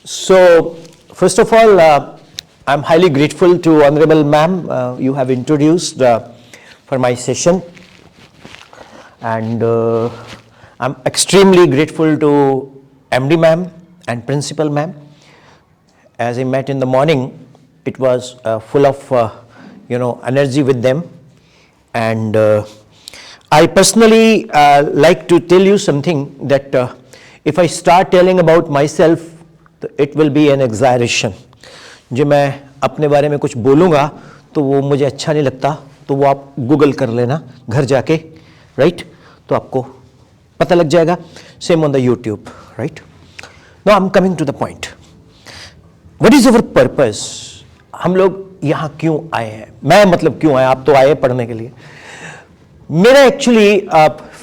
So, first of all, I'm highly grateful to Honorable Ma'am. You have introduced for my session, and I'm extremely grateful to MD Ma'am and Principal Ma'am. As I met in the morning, it was full of energy with them, and I personally like to tell you something that if I start telling about myself, it will be an exaggeration. जो मैं अपने बारे में कुछ बोलूँगा तो वो मुझे अच्छा नहीं लगता, तो वो आप गूगल कर लेना घर जाके, राइट? तो आपको पता लग जाएगा. Same on the YouTube, right? Now I'm coming to the point. What is our purpose? हम लोग यहाँ क्यों आए हैं? मैं मतलब क्यों आए? आप तो आए पढ़ने के लिए. मेरा एक्चुअली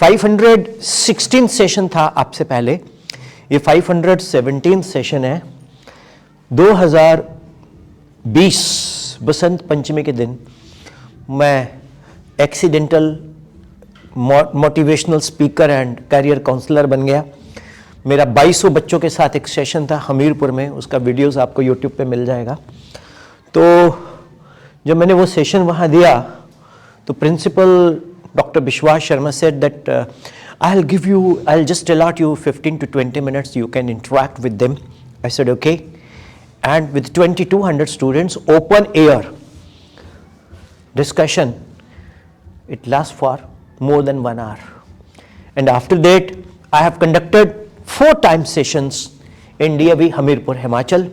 516 सेशन था आपसे पहले. ये 517 सेशन है. 2020 बसंत पंचमी के दिन मैं accidental motivational speaker and career counsellor बन गया. मेरा 2200 बच्चों के साथ एक सेशन था हमीरपुर में, उसका वीडियोस आपको यूट्यूब पे मिल जाएगा. तो जब मैंने वो सेशन वहाँ दिया तो principal Dr. Bishwas Sharma said that I'll just allot you 15 to 20 minutes, you can interact with them. I said okay. And with 2200 students, open air discussion, it lasts for more than 1 hour. And after that, I have conducted 4 time sessions in DAV Hamirpur, Himachal.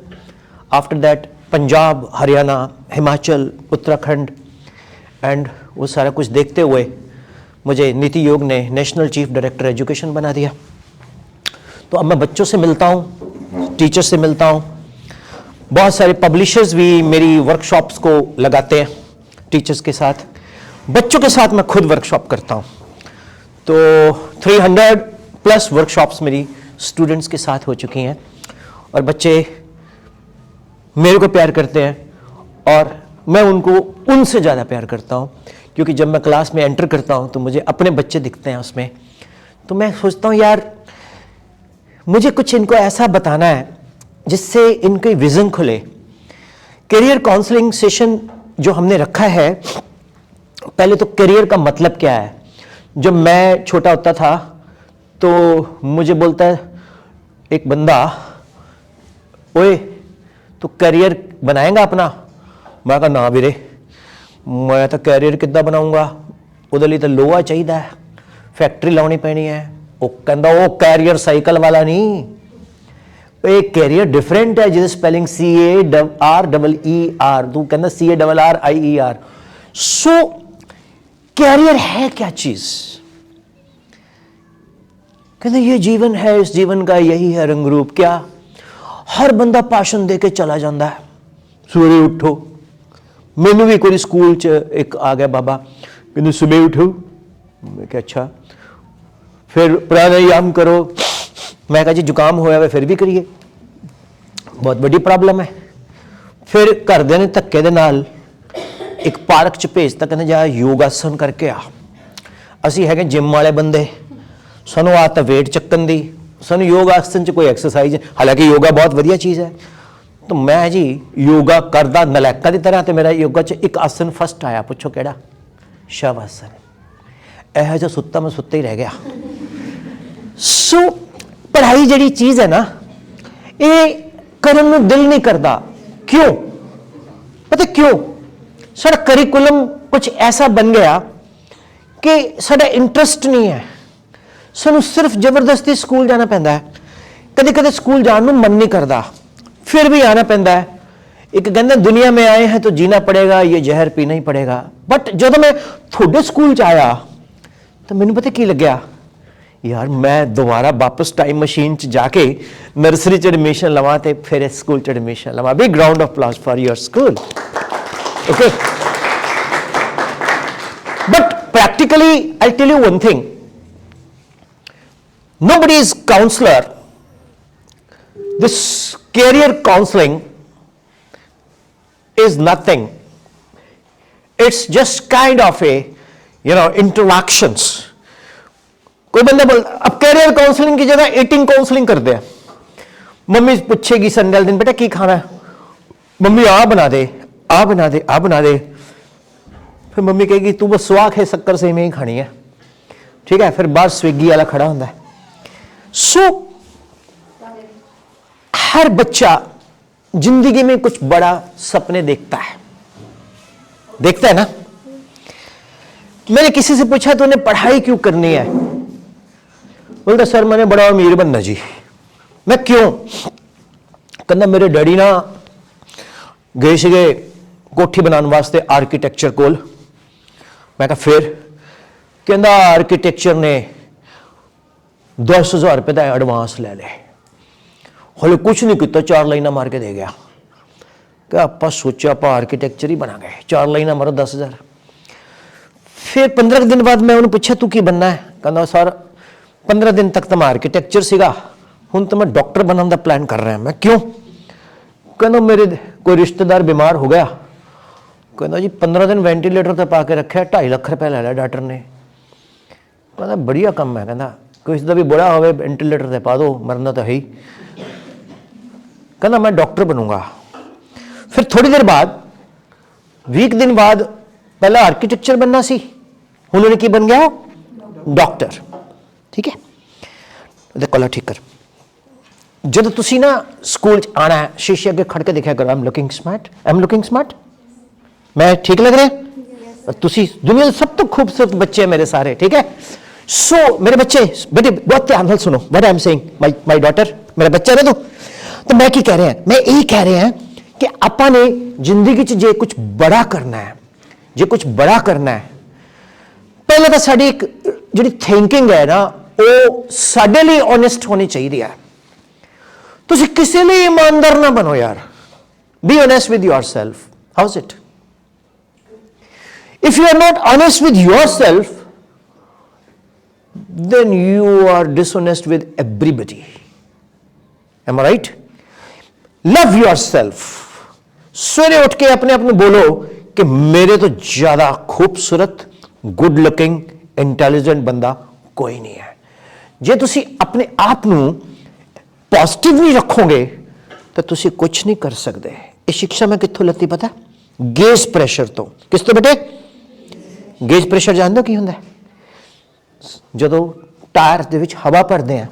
After that, Punjab, Haryana, Himachal, Uttarakhand, and वो सारा कुछ देखते हुए मुझे नीति योग ने national chief director education बना दिया. तो अब मैं बच्चों से मिलता हूँ, टीचर से मिलता हूँ. बहुत सारे पब्लिशर्स भी मेरी वर्कशॉप्स को लगाते हैं टीचर्स के साथ. बच्चों के साथ मैं खुद वर्कशॉप करता हूँ. तो 300 प्लस वर्कशॉप्स मेरी स्टूडेंट्स के साथ हो चुकी हैं और बच्चे मेरे को प्यार करते हैं और मैं उनको उनसे ज़्यादा प्यार करता हूँ, क्योंकि जब मैं क्लास में एंटर करता हूँ तो मुझे अपने बच्चे दिखते हैं उसमें. तो मैं सोचता हूँ यार मुझे कुछ इनको ऐसा बताना है जिससे इनकी विज़न खुले. करियर काउंसलिंग सेशन जो हमने रखा है, पहले तो करियर का मतलब क्या है. जब मैं छोटा होता था तो मुझे बोलता है एक बंदा, ओए तो करियर बनाएगा अपना. मैं कहा ना वीरे, मैं तो कैरियर किद्दां बनाऊंगा, ਉਹਦੇ ਲਈ ਤਾਂ ਲੋਹਾ ਚਾਹੀਦਾ ਹੈ, फैक्ट्री ਲਾਉਣੀ ਪੈਣੀ ਹੈ. ਉਹ ਕਹਿੰਦਾ ਉਹ कैरियर साइकिल वाला नहीं, ਇਹ कैरियर डिफरेंट है ਜਿਹਦੀ स्पेलिंग CAREER, तू कहना CARRIER. सो कैरियर है क्या चीज? कहते ये जीवन है, इस जीवन का यही है रंग रूप. क्या हर बंदा भाषण दे के चला जाता है, सवेरे उठो. मैनू भी कोई स्कूल च एक आ गया बाबा, कहते सुबह उठो. मैं क्या अच्छा, फिर प्राणायाम करो. मैं कहा जी जुकाम होया वे फिर भी करिए, बहुत बड़ी प्रॉब्लम है. फिर घरदे ने धक्के दे नाल एक पार्क च भेजता, कहते जा योगासन करके आ. असी है जिम वाले बंदे, सानू आदत वेट चक्कन दी, सानू योगासन च कोई एक्सरसाइज, हालांकि योगा बहुत वधिया चीज़ है. तो मैं जी योगा करदा नलैका की तरह, तो मेरा योगा च एक आसन फस्ट आया. पूछो केड़ा? शव आसन. यह जो सुत्ता मैं सुत्ता ही रह गया. सो पढ़ाई जी चीज़ है ना, ये करन नूं दिल नहीं करता. क्यों? पता क्यों? साडा करिकुलम कुछ ऐसा बन गया कि साडा इंटरस्ट नहीं है. सानू सिर्फ जबरदस्ती स्कूल जाना पैंदा है. कदे कदे स्कूल जाने नूं मन नहीं करता, फिर भी आना पैंदा है. एक कहते दुनिया में आए हैं तो जीना पड़ेगा, ये जहर पीना ही पड़ेगा. बट जब मैं थोड़े स्कूल च आया तो मैनू पता की लग्या, यार मैं दोबारा वापस टाइम मशीन च जाके नर्सरी च एडमिशन लवां ते फिर स्कूल च एडमिशन लवां. Big round of applause for your school. Okay, but practically I tell you one thing, nobody is counselor. This career counseling is nothing. It's just kind of a interactions. कोई बंदा बोल अब career counselling की जगह eating counselling कर दे. Mummy पूछेगी Sunday वाले दिन बेटा की खाना है, मम्मी आ बना दे, आ बना दे, आ बना दे। फिर मम्मी कहेगी तू बस स्वाद है शक्कर से में ही खानी है, ठीक है। फिर बाहर स्विगी वाला खड़ा होता है। सो हर बच्चा जिंदगी में कुछ बड़ा सपने देखता है ना। मैंने किसी से पूछा तूने पढ़ाई क्यों करनी है, बोलता सर मैंने बड़ा अमीर बनना जी। मैं क्यों? कहना मेरे डैडी ना गए थे कोठी बनाने वास्ते आर्कीटैक्चर कोल। मैं कहा फिर? कहना आर्कीटैक्चर ने 10,000 रुपये का एडवांस ले ले, हले कुछ नहीं किया, 4 लाइना मार के दे गया। क्या आप सोचा आप आर्कीटैक्चर ही बना गए, 4 लाइना मारो 10,000। फिर 15 दिन बाद मैं उन्हें पूछा तू की बनना है? कहना सर 15 दिन तक तो मैं आर्कीटैक्चर सीगा, हुण तो मैं डॉक्टर बनने का प्लान कर रहा। मैं क्यों? कहना मेरे कोई रिश्तेदार बीमार हो गया, कहना जी 15 दिन वेंटिलेटर तो पा के रखे, 2.5 लाख रुपया ले लिया डॉक्टर ने। कहना बढ़िया काम है, कहना किसी का भी बुरा हो वेंटिलेटर से पा दो, मरना तो है ही। कहना मैं डॉक्टर बनूंगा। फिर थोड़ी देर बाद 20 दिन बाद पहले आर्कीटेक्चर बनना सी, उन्होंने की बन गया डॉक्टर, ठीक है। कॉलर ठीक कर। जब तुसी ना स्कूल आना है शीशे अगे खड़ के देखा करो, I am looking smart, I am looking smart, मैं ठीक लग रहे हैं? तुसी दुनिया के सब तो खूबसूरत बच्चे हैं मेरे सारे, ठीक है। सो मेरे बच्चे बेटे बहुत ध्यान से सुनो what I am saying, my daughter, मेरा बच्चा ना तो मैं की कह रहे हैं, मैं यही कह रहे हैं कि आपां ने जिंदगी च जे कुछ बड़ा करना है, जे कुछ बड़ा करना है, पहले तो साडी एक जिहड़ी थिंकिंग है ना वो साडे लिए ऑनेस्ट होनी चाहिए है। तुसी किसी लिए ईमानदार ना बनो यार, be honest with yourself. How is it? If you are not honest with yourself then you are dishonest with everybody. Am I right? Love yourself. सवेरे उठ के अपने आप को बोलो कि मेरे तो ज्यादा खूबसूरत, गुड लुकिंग, इंटेलिजेंट बंदा कोई नहीं है। जे तुसी अपने आप को पॉजिटिव नहीं रखोगे तो तुसी कुछ नहीं कर सकते। ये शिक्षा मैं कित्थों लती पता? गेज प्रेशर तो। किस तो बेटे? गेज प्रेशर जानते हो की होंदा है? ਜਦੋਂ ਟਾਇਰ ਦੇ ਵਿੱਚ ਹਵਾ ਭਰਦੇ ਆ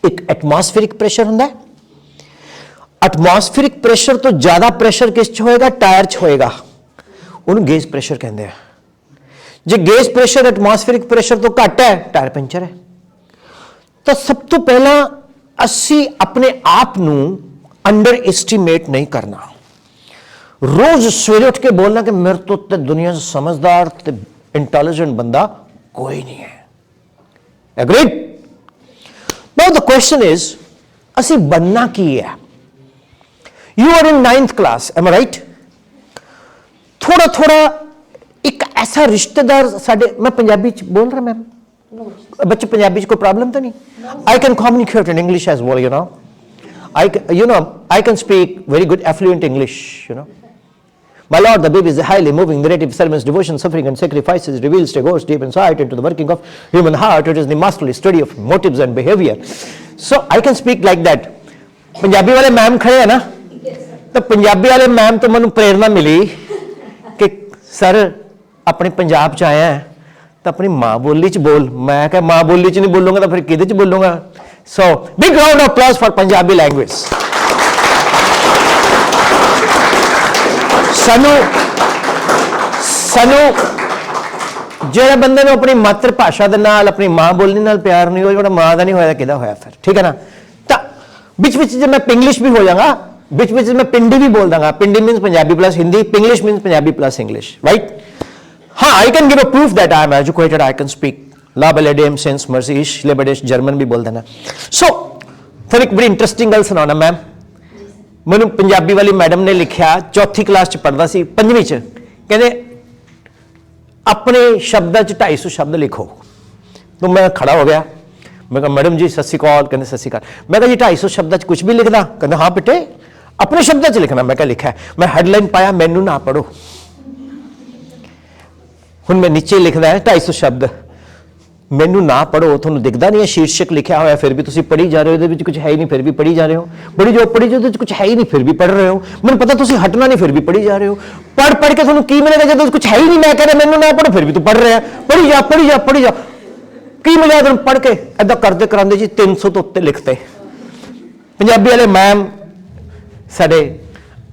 ਇੱਕ ਐਟਮੋਸਫੇਰਿਕ ਪ੍ਰੈਸ਼ਰ ਹੁੰਦਾ ਹੈ। ਐਟਮੋਸਫੇਰਿਕ ਪ੍ਰੈਸ਼ਰ ਤੋਂ ਜ਼ਿਆਦਾ ਪ੍ਰੈਸ਼ਰ ਕਿਸ 'ਚ ਹੋਏਗਾ? ਟਾਇਰ 'ਚ ਹੋਏਗਾ, ਉਹਨੂੰ ਗੇਜ ਪ੍ਰੈਸ਼ਰ ਕਹਿੰਦੇ ਆ। ਜੇ ਗੇਜ ਪ੍ਰੈਸ਼ਰ ਐਟਮੋਸਫੇਰਿਕ ਪ੍ਰੈਸ਼ਰ ਤੋਂ ਘੱਟ ਹੈ ਟਾਇਰ ਪੈਂਚਰ ਹੈ। ਤਾਂ ਸਭ ਤੋਂ ਪਹਿਲਾਂ ਅਸੀਂ ਆਪਣੇ ਆਪ ਨੂੰ ਅੰਡਰ ਐਸਟੀਮੇਟ ਨਹੀਂ ਕਰਨਾ। रोज सवेरे उठ के बोलना कि मेरे तो दुनिया से समझदार ते इंटेलिजेंट बंदा कोई नहीं है। Agreed? Now the question is असी बनना की है। You are in 9th class, am I right? थोड़ा थोड़ा एक ऐसा रिश्तेदार साडे, मैं पंजाबी च बोल रहा मैम, बच्चे पंजाबी च कोई प्रॉब्लम तो नहीं? I can communicate in English as well, you know. I can speak very good affluent English, you know. My Lord, the baby is a highly moving narrative, sermons, devotion, suffering and sacrifices, reveals to goes deep insight into the working of human heart. It is the masterly study of motives and behavior. So I can speak like that. Punjabi वाले ma'am खड़े हैं ना, तो पंजाबी वाले ma'am तो मैंने प्रेरणा मिली कि sir अपने पंजाब च आया है तो अपनी माँ बोली च बोल। मैं क्या माँ बोली च नहीं बोलूंगा तो फिर किहदे च बोलूंगा? So big round of applause for Punjabi language. सानू जेड़ा बंदे ने अपनी मातृभाषा दे नाल, अपनी मां बोली नाल प्यार नहीं हो, जो मां का नहीं होया किहदा होया फिर? ठीक है ना? तो बिच बिच जब मैं पिंग्लिश भी हो जाऊंगा, बिच बिच मैं पिंडी भी बोल दूंगा। Pindi means Punjabi plus Hindi, Pinglish means Punjabi plus English, right? हाँ, I can give a proof that I am educated, I can speak लाबलेडेम सेंस मर्सीश लेबडेश, जर्मन भी बोल देना। सो फिर एक बड़ी इंटरेस्टिंग गल सुनाना मैम। मैनू पंजाबी वाली मैडम ने लिखा, 4th क्लास च पढ़ता सी, 5वीं च, कहते अपने शब्दां च 250 शब्द लिखो। तो मैं खड़ा हो गया, मैं कहा मैडम जी सत श्री अकाल। कहते सत श्री अकाल। मैं कहा जी 250 शब्दां च कुछ भी लिखदा? कहते हाँ बेटे अपने शब्दां च लिखना। मैं क्या लिखा है? मैं हेडलाइन पाया, मैनू ना पढ़ो। हुण मैं नीचे लिखदा है 250 शब्द, ਮੈਨੂੰ ਨਾ ਪੜੋ, ਤੁਹਾਨੂੰ ਦਿਖਦਾ ਨਹੀਂ ਹੈ शीर्षक लिखा होया फिर भी तुसी पढ़ी जा रहे हो, कुछ है ही नहीं फिर भी पढ़ी जा रहे हो, पढ़ी जो कुछ है ही नहीं फिर भी पढ़ रहे हो, मैंने पता तुसी हटना नहीं फिर भी पढ़ी जा रहे हो, पढ़ के तुहानू की मिलेगा जो कुछ है ही नहीं, मैं कह रहा मैनू ना पढ़ो फिर भी तू पढ़ रहा है, पढ़ी जा की मिलेगा तुहानू पढ़ के। ऐदा करते करांदे जी 300 तो उत्ते लिखते। पंजाबी वाले मैम साडे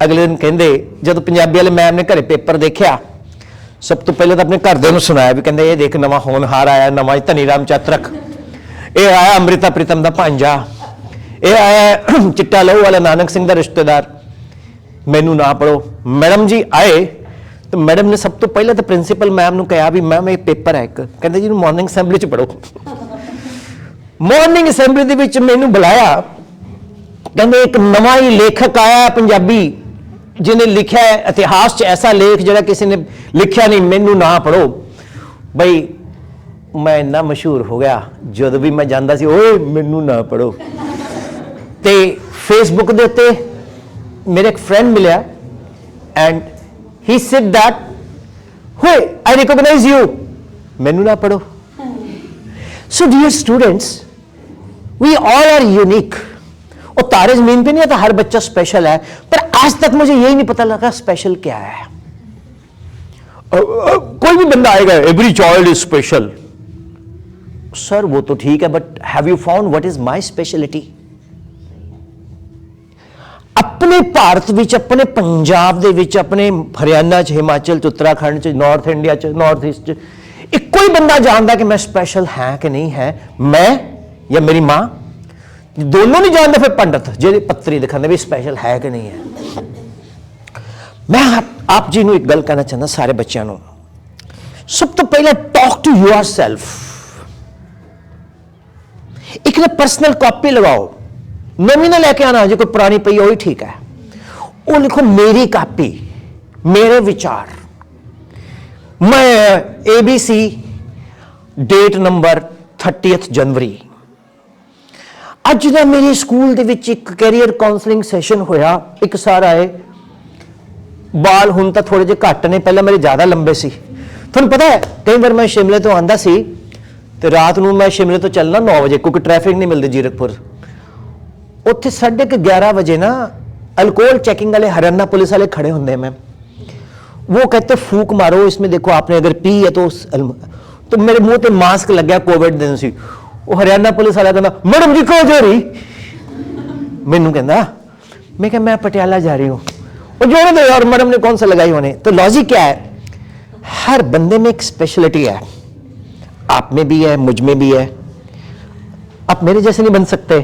अगले दिन कहंदे, जदों पंजाबी वाले मैम ने घरे पेपर देखा, सब तो पहले तो अपने घरदे नूं सुनाया भी कहंदे ये देख नवा होनहार आया, नवा धनी राम चातरक, ये आया अमृता प्रीतम दा भांजा, ये आया चिट्टा लहू वाला नानक सिंह दा रिश्तेदार, मैनू ना पढ़ो। मैडम जी आए तो मैडम ने सब तो पहले तो प्रिंसीपल मैम नूं कहा भी मैम ये पेपर है एक, कहंदे जी मॉर्निंग असैंबली च पढ़ो। मॉर्निंग असैंबली दे विच मैनू बुलाया, कहंदे एक नवा ही लेखक आया पंजाबी जिन्हें लिखा है इतिहास च ऐसा लेख जिहड़ा किसी ने लिखा नहीं, मैनू ना पढ़ो। बई मैं इन्ना मशहूर हो गया, जदों भी मैं जांदा सी ओए मैनू ना पढ़ो। ते फेसबुक दे उत्ते मेरे एक फ्रेंड मिलिया एंड ही सेड दैट होए आई रिकॉग्नाइज यू, मैनू ना पढ़ो। So dear students, we all are unique. और तारे जमीन पे नहीं है तो हर बच्चा स्पेशल है, पर आज तक मुझे यही नहीं पता लगा स्पेशल क्या है। कोई भी बंदा आएगा every child is special, sir वो तो ठीक है, but have you found what is my speciality? अपने भारत विच, अपने पंजाब दे विच, अपने हरियाणा च, हिमाचल च, उत्तराखंड च, नॉर्थ इंडिया च, नॉर्थ ईस्ट च इक्को ही बंदा जानता कि मैं स्पेशल है कि नहीं है, मैं या मेरी मां। दोनों नहीं जानते फिर पंडित जेडी पत्तरी दिखाते भी स्पेशल है कि नहीं है। मैं आप जी नूं एक गल कहना चाहता सारे बच्चों नूं, सब तो पहले टॉक टू योर सेल्फ। एक ना पर्सनल कॉपी लगाओ, नवी ना लेके आना, जो कोई पुरानी पई वही ठीक है, वो लिखो मेरी कॉपी, मेरे विचार। मैं ABC डेट नंबर 30 जनवरी, अज ना मेरे स्कूल दे विच एक कैरियर काउंसलिंग सैशन होया, एक सर आए, बाल हुण तां थोड़े जे घट ने, पहले मेरे ज्यादा लंबे सी। तुहानूं पता है कई बार मैं शिमले तो आंदा सी ते रात नूं मैं शिमले तो चलना 9 बजे क्योंकि ट्रैफिक नहीं मिलती जीरकपुर, उत्थे 11:30 बजे ना अल्कोहल चेकिंग वाले हरियाणा पुलिस वाले खड़े होंगे। मैं वो कहते फूक मारो इसमें, देखो आपने अगर पी है तो मेरे मुंह पे मास्क लग गया, कोविड दिन सी। वो हरियाणा पुलिस वाला कहना मैडम जी कहाँ जा रही, मैनू कहना मैं क्या मैं पटियाला जा रही हूँ, और जोड़े दो यार मैडम ने कौन सा लगाई होने। तो लॉजिक क्या है, हर बंदे में एक स्पेशलिटी है, आप में भी है, मुझ में भी है। आप मेरे जैसे नहीं बन सकते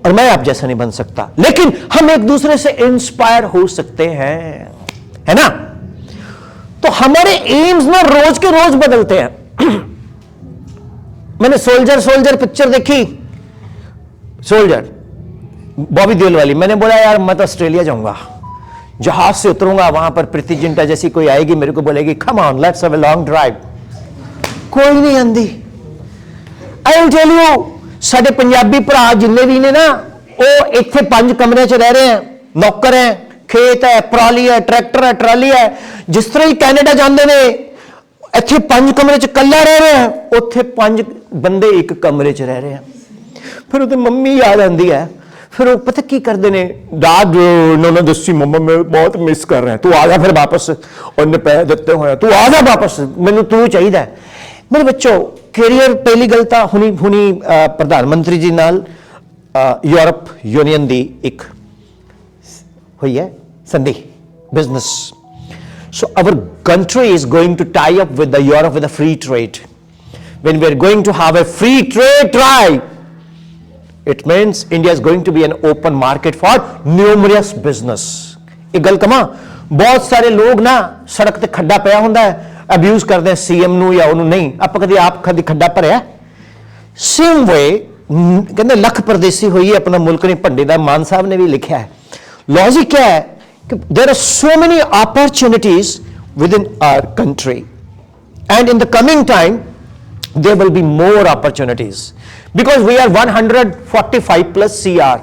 और मैं आप जैसा नहीं बन सकता, लेकिन हम एक दूसरे से इंस्पायर हो सकते हैं, है ना। तो हमारे एम्स ना रोज के रोज बदलते हैं। मैंने सोल्जर पिक्चर देखी, सोल्जर बॉबी देओल वाली, मैंने बोला यार मैं तो ऑस्ट्रेलिया जाऊंगा, जहाज से उतरूंगा, वहां पर प्रीति जिंटा जैसी कोई आएगी, मेरे को बोलेगी come on let's have a long drive. कोई नहीं आंदी। आई विल टेल यू, साडे पंजाबी भरा जिन्ने भी ने ना, वो इत्थे 5 कमरे च रह रहे हैं, नौकर है, खेत है, पराली है, ट्रैक्टर है, ट्राली है। जिस तरह ही कैनेडा जाते ने, इत्थे 5 कमरे च कल्ला रह रहे हैं, उत्थे 5 बंदे एक कमरे च रह रहे हैं। फिर उसे मम्मी याद आती है, फिर वो पता की करते हैं, दाद उन्होंने दसी मम्मा मैं बहुत मिस कर रहे हैं, तू आ जा फिर वापस, उन्हें पैसे दिते हुए तू आ जा वापस, मैनू तू चाहिए। मेरे बच्चों कैरियर पहली गल तो हुनी प्रधानमंत्री जी नाल यूरोप यूनियन दी एक हुई है संधि business. So our country is going to tie up with the Europe with a free trade. When we are going to have a free trade try, it means India is going to be an open market for numerous business. एक गल कमा, बहुत सारे लोग ना सड़क ते खड्डा पिया हुंदा है, अब्यूज करते हैं सीएम नू या उन्होंने नहीं, आप कभी आप कभी खड्डा भरिया? सेम वे कहते लख परदेसी हुई है अपना मुल्क नहीं भंडे, मान साहब ने भी लिखा है। लॉजिक क्या है कि there are so many opportunities within our country and in the coming time there will be more opportunities because we are 145 plus CR,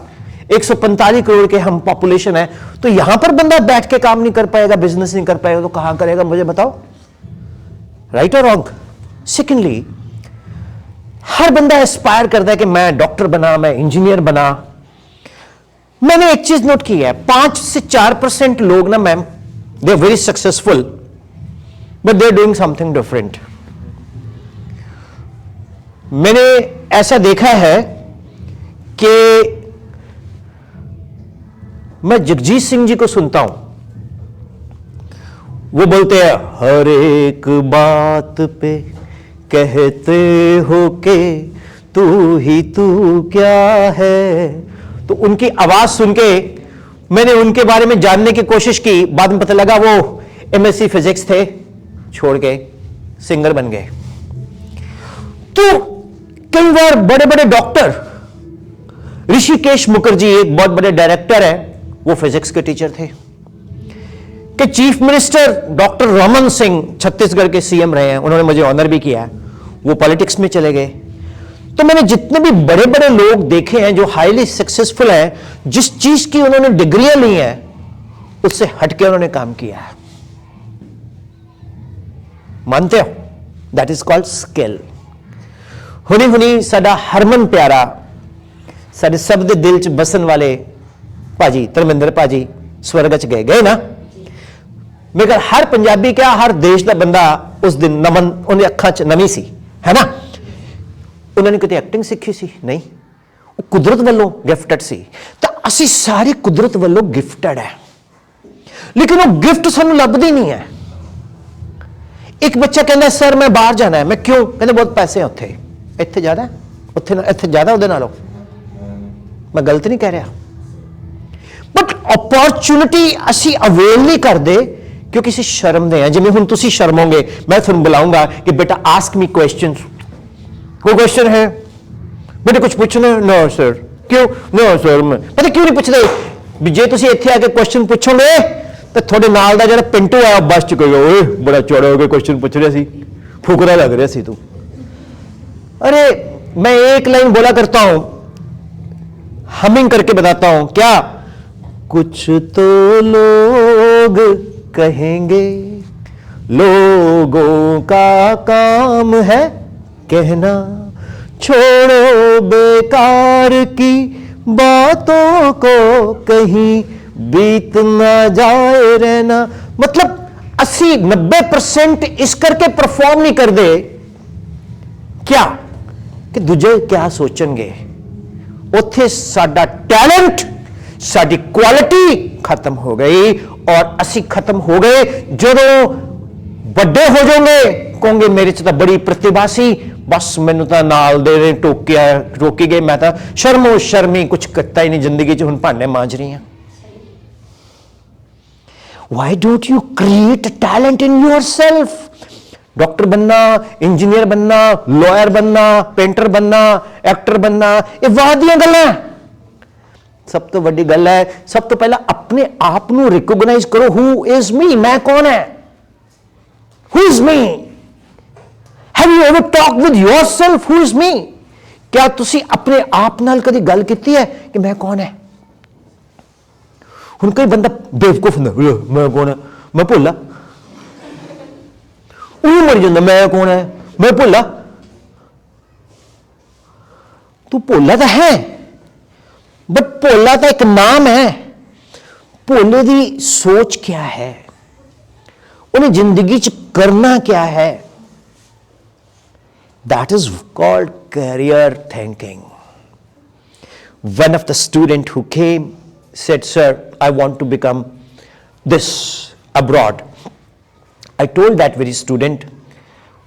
145 crore के हम पॉपुलेशन है। तो यहां पर बंदा बैठ के काम नहीं कर पाएगा, बिजनेस नहीं कर पाएगा, तो कहां करेगा मुझे बताओ, राइट और रॉन्ग? सेकेंडली हर बंदा एस्पायर करता है कि मैं डॉक्टर बना, मैं इंजीनियर बना। मैंने एक चीज नोट की है, 5 से 4% लोग ना ma'am, they are very successful but they are doing something different. मैंने ऐसा देखा है कि मैं जगजीत सिंह जी को सुनता हूं, वो बोलते हैं हर एक बात पे कहते हो के तू ही तू क्या है। तो उनकी आवाज सुन के मैंने उनके बारे में जानने की कोशिश की, बाद में पता लगा वो एमएससी फिजिक्स थे, छोड़ के सिंगर बन गए। तो कई बार बड़े बड़े डॉक्टर, ऋषिकेश मुखर्जी एक बहुत बड़े डायरेक्टर है, वो फिजिक्स के टीचर थे। कि chief minister doctor Raman Singh Chhattisgarh के सीएम रहे हैं, उन्होंने मुझे ऑनर भी किया, वो पॉलिटिक्स में चले गए। तो मैंने जितने भी बड़े बड़े लोग देखे हैं जो हाईली सक्सेसफुल हैं, जिस चीज की उन्होंने डिग्रियां ली हैं उससे हटके उन्होंने काम किया है। मानते हो? That is called skill. हुनी हुनी साडा हरमन प्यारा, साडे सब दे दिल च बसन वाले भाजी धर्मेंद्र भाजी स्वर्ग च गए ना। मगर हर पंजाबी क्या, हर देश का बंदा उस दिन नमन, उन्हें अखां च नमी सी, है ना। उन्होंने कितनी एक्टिंग सीखी सी? नहीं, वो कुदरत वालों गिफ्टेड सी। तो असी सारे कुदरत वालों गिफ्टेड है, लेकिन वो गिफ्ट सानू लभदी नहीं है। एक बच्चा कहता सर मैं बाहर जाना है, मैं क्यों? कहते बहुत पैसे हैं उत्थे, इत्थे ज्यादा, उत्थे इत्थे ज्यादा उहदे नालों। मैं गलत नहीं कह रहा, बट अपॉर्चुनिटी असी अवेल नहीं करते क्योंकि असी शर्मदे हैं। जिवें हुण तुसीं शर्मोगे, मैं तुहानूं बुलाऊंगा कि बेटा आस्क मी क्वेश्चन, कोई क्वेश्चन है बेटे, कुछ पूछना? No sir. क्यों? No sir. मैं पता क्यों नहीं पूछते भी जे तुसीं इत्थे आके क्वेश्चन पूछोगे तो थोड़े नाल दा जिहड़ा पिंटू आया बस च कहेगा ओए बड़ा चौड़ा हो के क्वेश्चन पूछ रहा सी, फुकरा लग रहा सी तू। अरे मैं एक लाइन बोला करता हूं, हमिंग करके बताता हूं, क्या कुछ तो लोग कहेंगे, लोगों का काम है कहना, छोड़ो बेकार की बातों को, कहीं बीत ना जाए रहना। मतलब 80-90% इस करके परफॉर्म नहीं कर दे क्या कि दूजे क्या सोचेंगे। उत्थे साडा टैलेंट, साडी क्वालिटी खत्म हो गई और असी खत्म हो गए। जो बड़े हो जाओगे कहोगे मेरे च तो बड़ी प्रतिभा सी, बस मैनू तो नाल दे रोकी गए, मैं तो शर्मो शर्मी कुछ करता ही नहीं जिंदगी च, हुण भांडे मांज रही हैं। Why don't you create a talent in yourself? Doctor बनना, इंजीनियर बनना, लॉयर बनना, पेंटर बनना, एक्टर बनना, ये वादियां गल्लां। सब तो वड्डी गल है, सब तो पहला अपने आप नू रिकॉग्नाइज करो, हु इज मी, मैं कौन है, who is me. Have you ever talk with yourself, who is me? क्या तुसी अपने आप नाल कदी गल कीती है कि मैं कौन है? हुण कई बंदा बेवकूफ हुंदा, मैं कौन है, मैं भुल्ला, उही मर जांदा, मैं कौन है, मैं भुल्ला। तू भोला तो है, बट भोला तो एक नाम है। भोले की सोच क्या है, उन्हें जिंदगी च करना क्या है? That is called career thinking. One of the student who came said, sir, I want to become this abroad. I told that very student,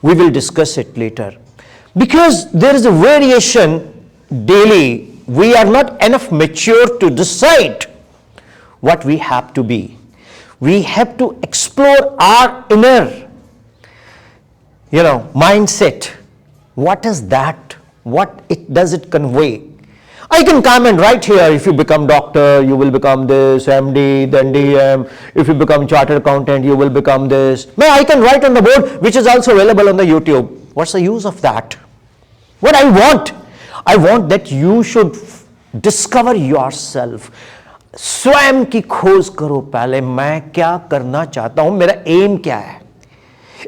we will discuss it later. Because there is a variation daily, we are not enough mature to decide what we have to be. We have to explore our inner, mindset. What is that? What does it convey? I can come and write here, if you become doctor, you will become this, MD, then DM. If you become chartered accountant, you will become this. No, I can write on the board, which is also available on the YouTube. What's the use of that? What I want that you should discover yourself. स्वयं की खोज करो पहले, मैं क्या करना चाहता हूं, मेरा एम क्या है।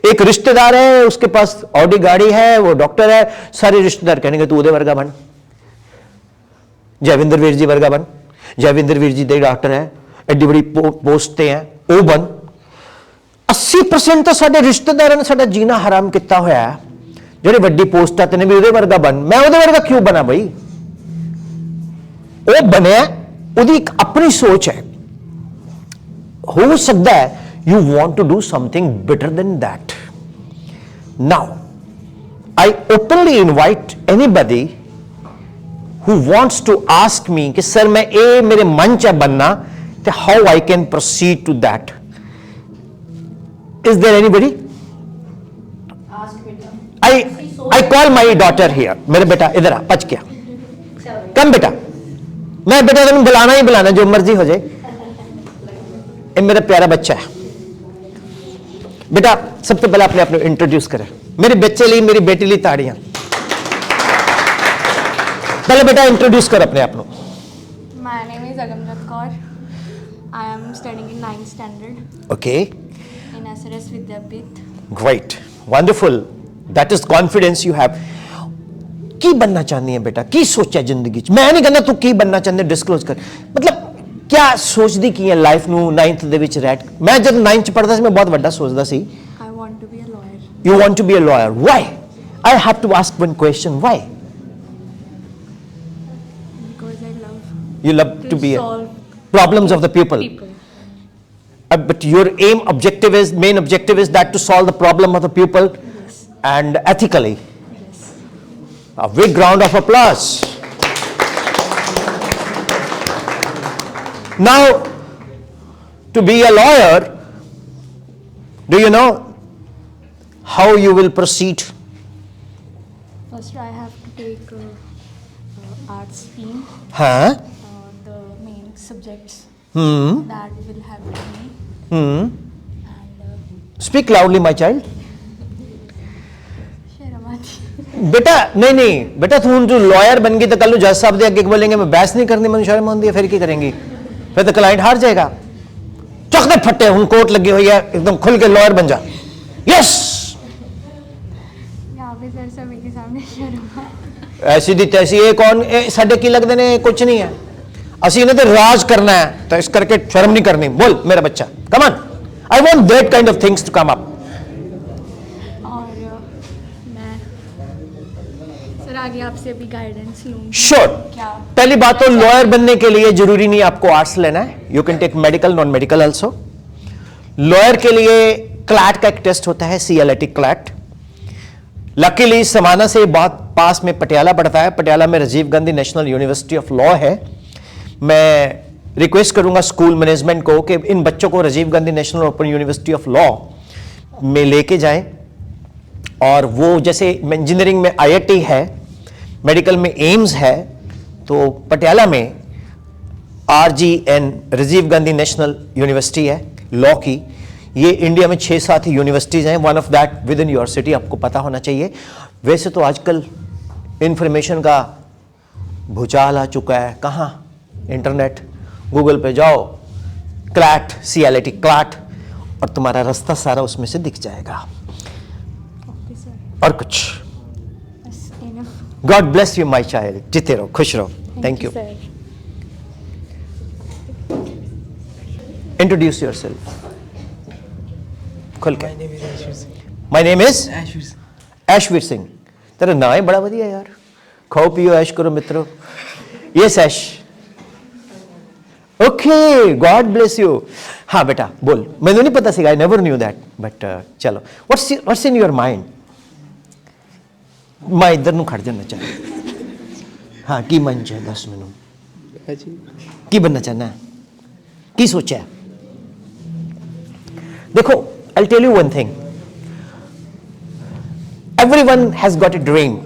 एक रिश्तेदार है, उसके पास ऑडी गाड़ी है, वो डॉक्टर है, सारे रिश्तेदार कहने तू उदे वर्गा बन, जयविंदर वीर जी वर्गा बन, जयविंदर वीर जी दे डॉक्टर है, एडी बड़ी पोस्ट ते हैं, वो बन। 80% तो साडे रिश्तेदारों ने साडा जीना हराम किया होया है, जेडे वड्डी पोस्टां ते ने भी उदे वर्गा बन। मैं उदे वर्गा क्यों बना बई? वो बनया, उदी एक अपनी सोच है। हो सकता है you want to do something better than that. Now, I openly invite anybody who wants to ask me कि सर मैं ये मेरे मन च बनना, तो how I can proceed to that. Is there anybody? I call my daughter here. मेरे बेटा इधर आ, पच गया, कम बेटा, मैं बेटा तुम बुलाना ही बुलाना, जो मर्जी हो जाए, ये मेरा प्यारा बच्चा है। बेटा सबसे पहले अपने आप को इंट्रोड्यूस करें, मेरे बच्चे लिए, मेरी बेटी लिए ताड़ियां। पहले बेटा इंट्रोड्यूस कर अपने आप को। My name is Agamjot Kaur. I am studying in 9th standard Okay, in SRS Vidyapith. great, wonderful, that is confidence you have. की बनना चाहनी है बेटा, की सोचा जिंदगी च? मैं नहीं कहना तू की बनना चाहते, डिस्क्लोज कर, मतलब क्या सोचदी की है लाइफ ਨੂੰ 9th ਦੇ ਵਿੱਚ ਰਹਿ। ਮੈਂ ਜਦ 9th ਚ ਪੜਦਾ ਸੀ, ਮੈਂ ਬਹੁਤ ਵੱਡਾ ਸੋਚਦਾ ਸੀ। I want to be a lawyer. You want to be a lawyer, why? I have to ask one question, why? Because I love You love to be solve problems of the people. people. But your main objective is that to solve the problem of the people, Yes. and ethically. Yes. A big round of applause. Now, to be a lawyer, do you know how you will proceed? First, I have to take arts stream, Huh? the main subjects Hmm. that will happen to me, Hmm. and Speak loudly, my child. Sharamati. बेटा नहीं बेटा, तू हूं जो lawyer बन गई तो कल जज साहब दे अगे बोलेंगे मैं बहस नहीं करनी, मैं शर्म आती है, फिर की करेंगी? फिर तो क्लाइंट हार जाएगा। चौक दे फट्टे, हूं कोर्ट लगी हुई है, एकदम खुल के लॉयर बन जा। यस, यहाँ पे सर सभी के सामने शर्मा। ऐसी दी तैसी, ये कौन साडे की लगते ने, कुछ नहीं है, असी इन्हें तो राज करना है, तो इस करके शर्म नहीं करनी। बोल मेरा बच्चा, come on, I want that kind of things to come up. और मैं सर आगे आपसे अभी गाइडेंस लूँगी। श्योर। क्या पहली बात तो लॉयर बनने के लिए जरूरी नहीं आपको आर्ट्स लेना है, you can take medical, non medical also. Lawyer के लिए क्लैट का एक टेस्ट होता है, CLAT क्लैट। लकीली समाना से बहुत पास में पटियाला पड़ता है, पटियाला में Rajiv Gandhi national university of law है। मैं रिक्वेस्ट करूंगा स्कूल मैनेजमेंट को कि इन बच्चों को Rajiv Gandhi national open university of law में लेके जाएं, और वो जैसे इंजीनियरिंग में IIT है, मेडिकल में एम्स है, तो पटियाला में RGN Rajiv Gandhi national university है लॉ की। ये इंडिया में 6-7 यूनिवर्सिटीज़ हैं, one of that within your city, आपको पता होना चाहिए। वैसे तो आजकल इंफॉर्मेशन का भूचाल आ चुका है, कहाँ, इंटरनेट, गूगल पे जाओ, क्लैट, CLAT क्लैट, और तुम्हारा रास्ता सारा उसमें से दिख जाएगा। ओके सर, और कुछ? बस enough. God bless you my child, जीते रहो, खुश रहो, thank you. Sir. Introduce yourself, खुल के। My name is Ashwir Singh. My name is Ashwir Singh. Ashwir Singh. तेरा नाम ही बड़ा बढ़िया यार, खाओ पियो ऐश करो मित्रों। यस ऐश, ओके, गॉड ब्लेस यू। हाँ बेटा बोल, मैंने नहीं पता सीगा, I never knew that, but चलो, व्हाट्स इन योर माइंड? मैं इधर ਨੂੰ ਖੜ ਜਾਣਾ ਚਾਹੁੰਦਾ। हाँ, की मन च दस मैनू, की बनना चाहना है, की सोचा है? देखो, I'll tell you one thing. Everyone has got a dream.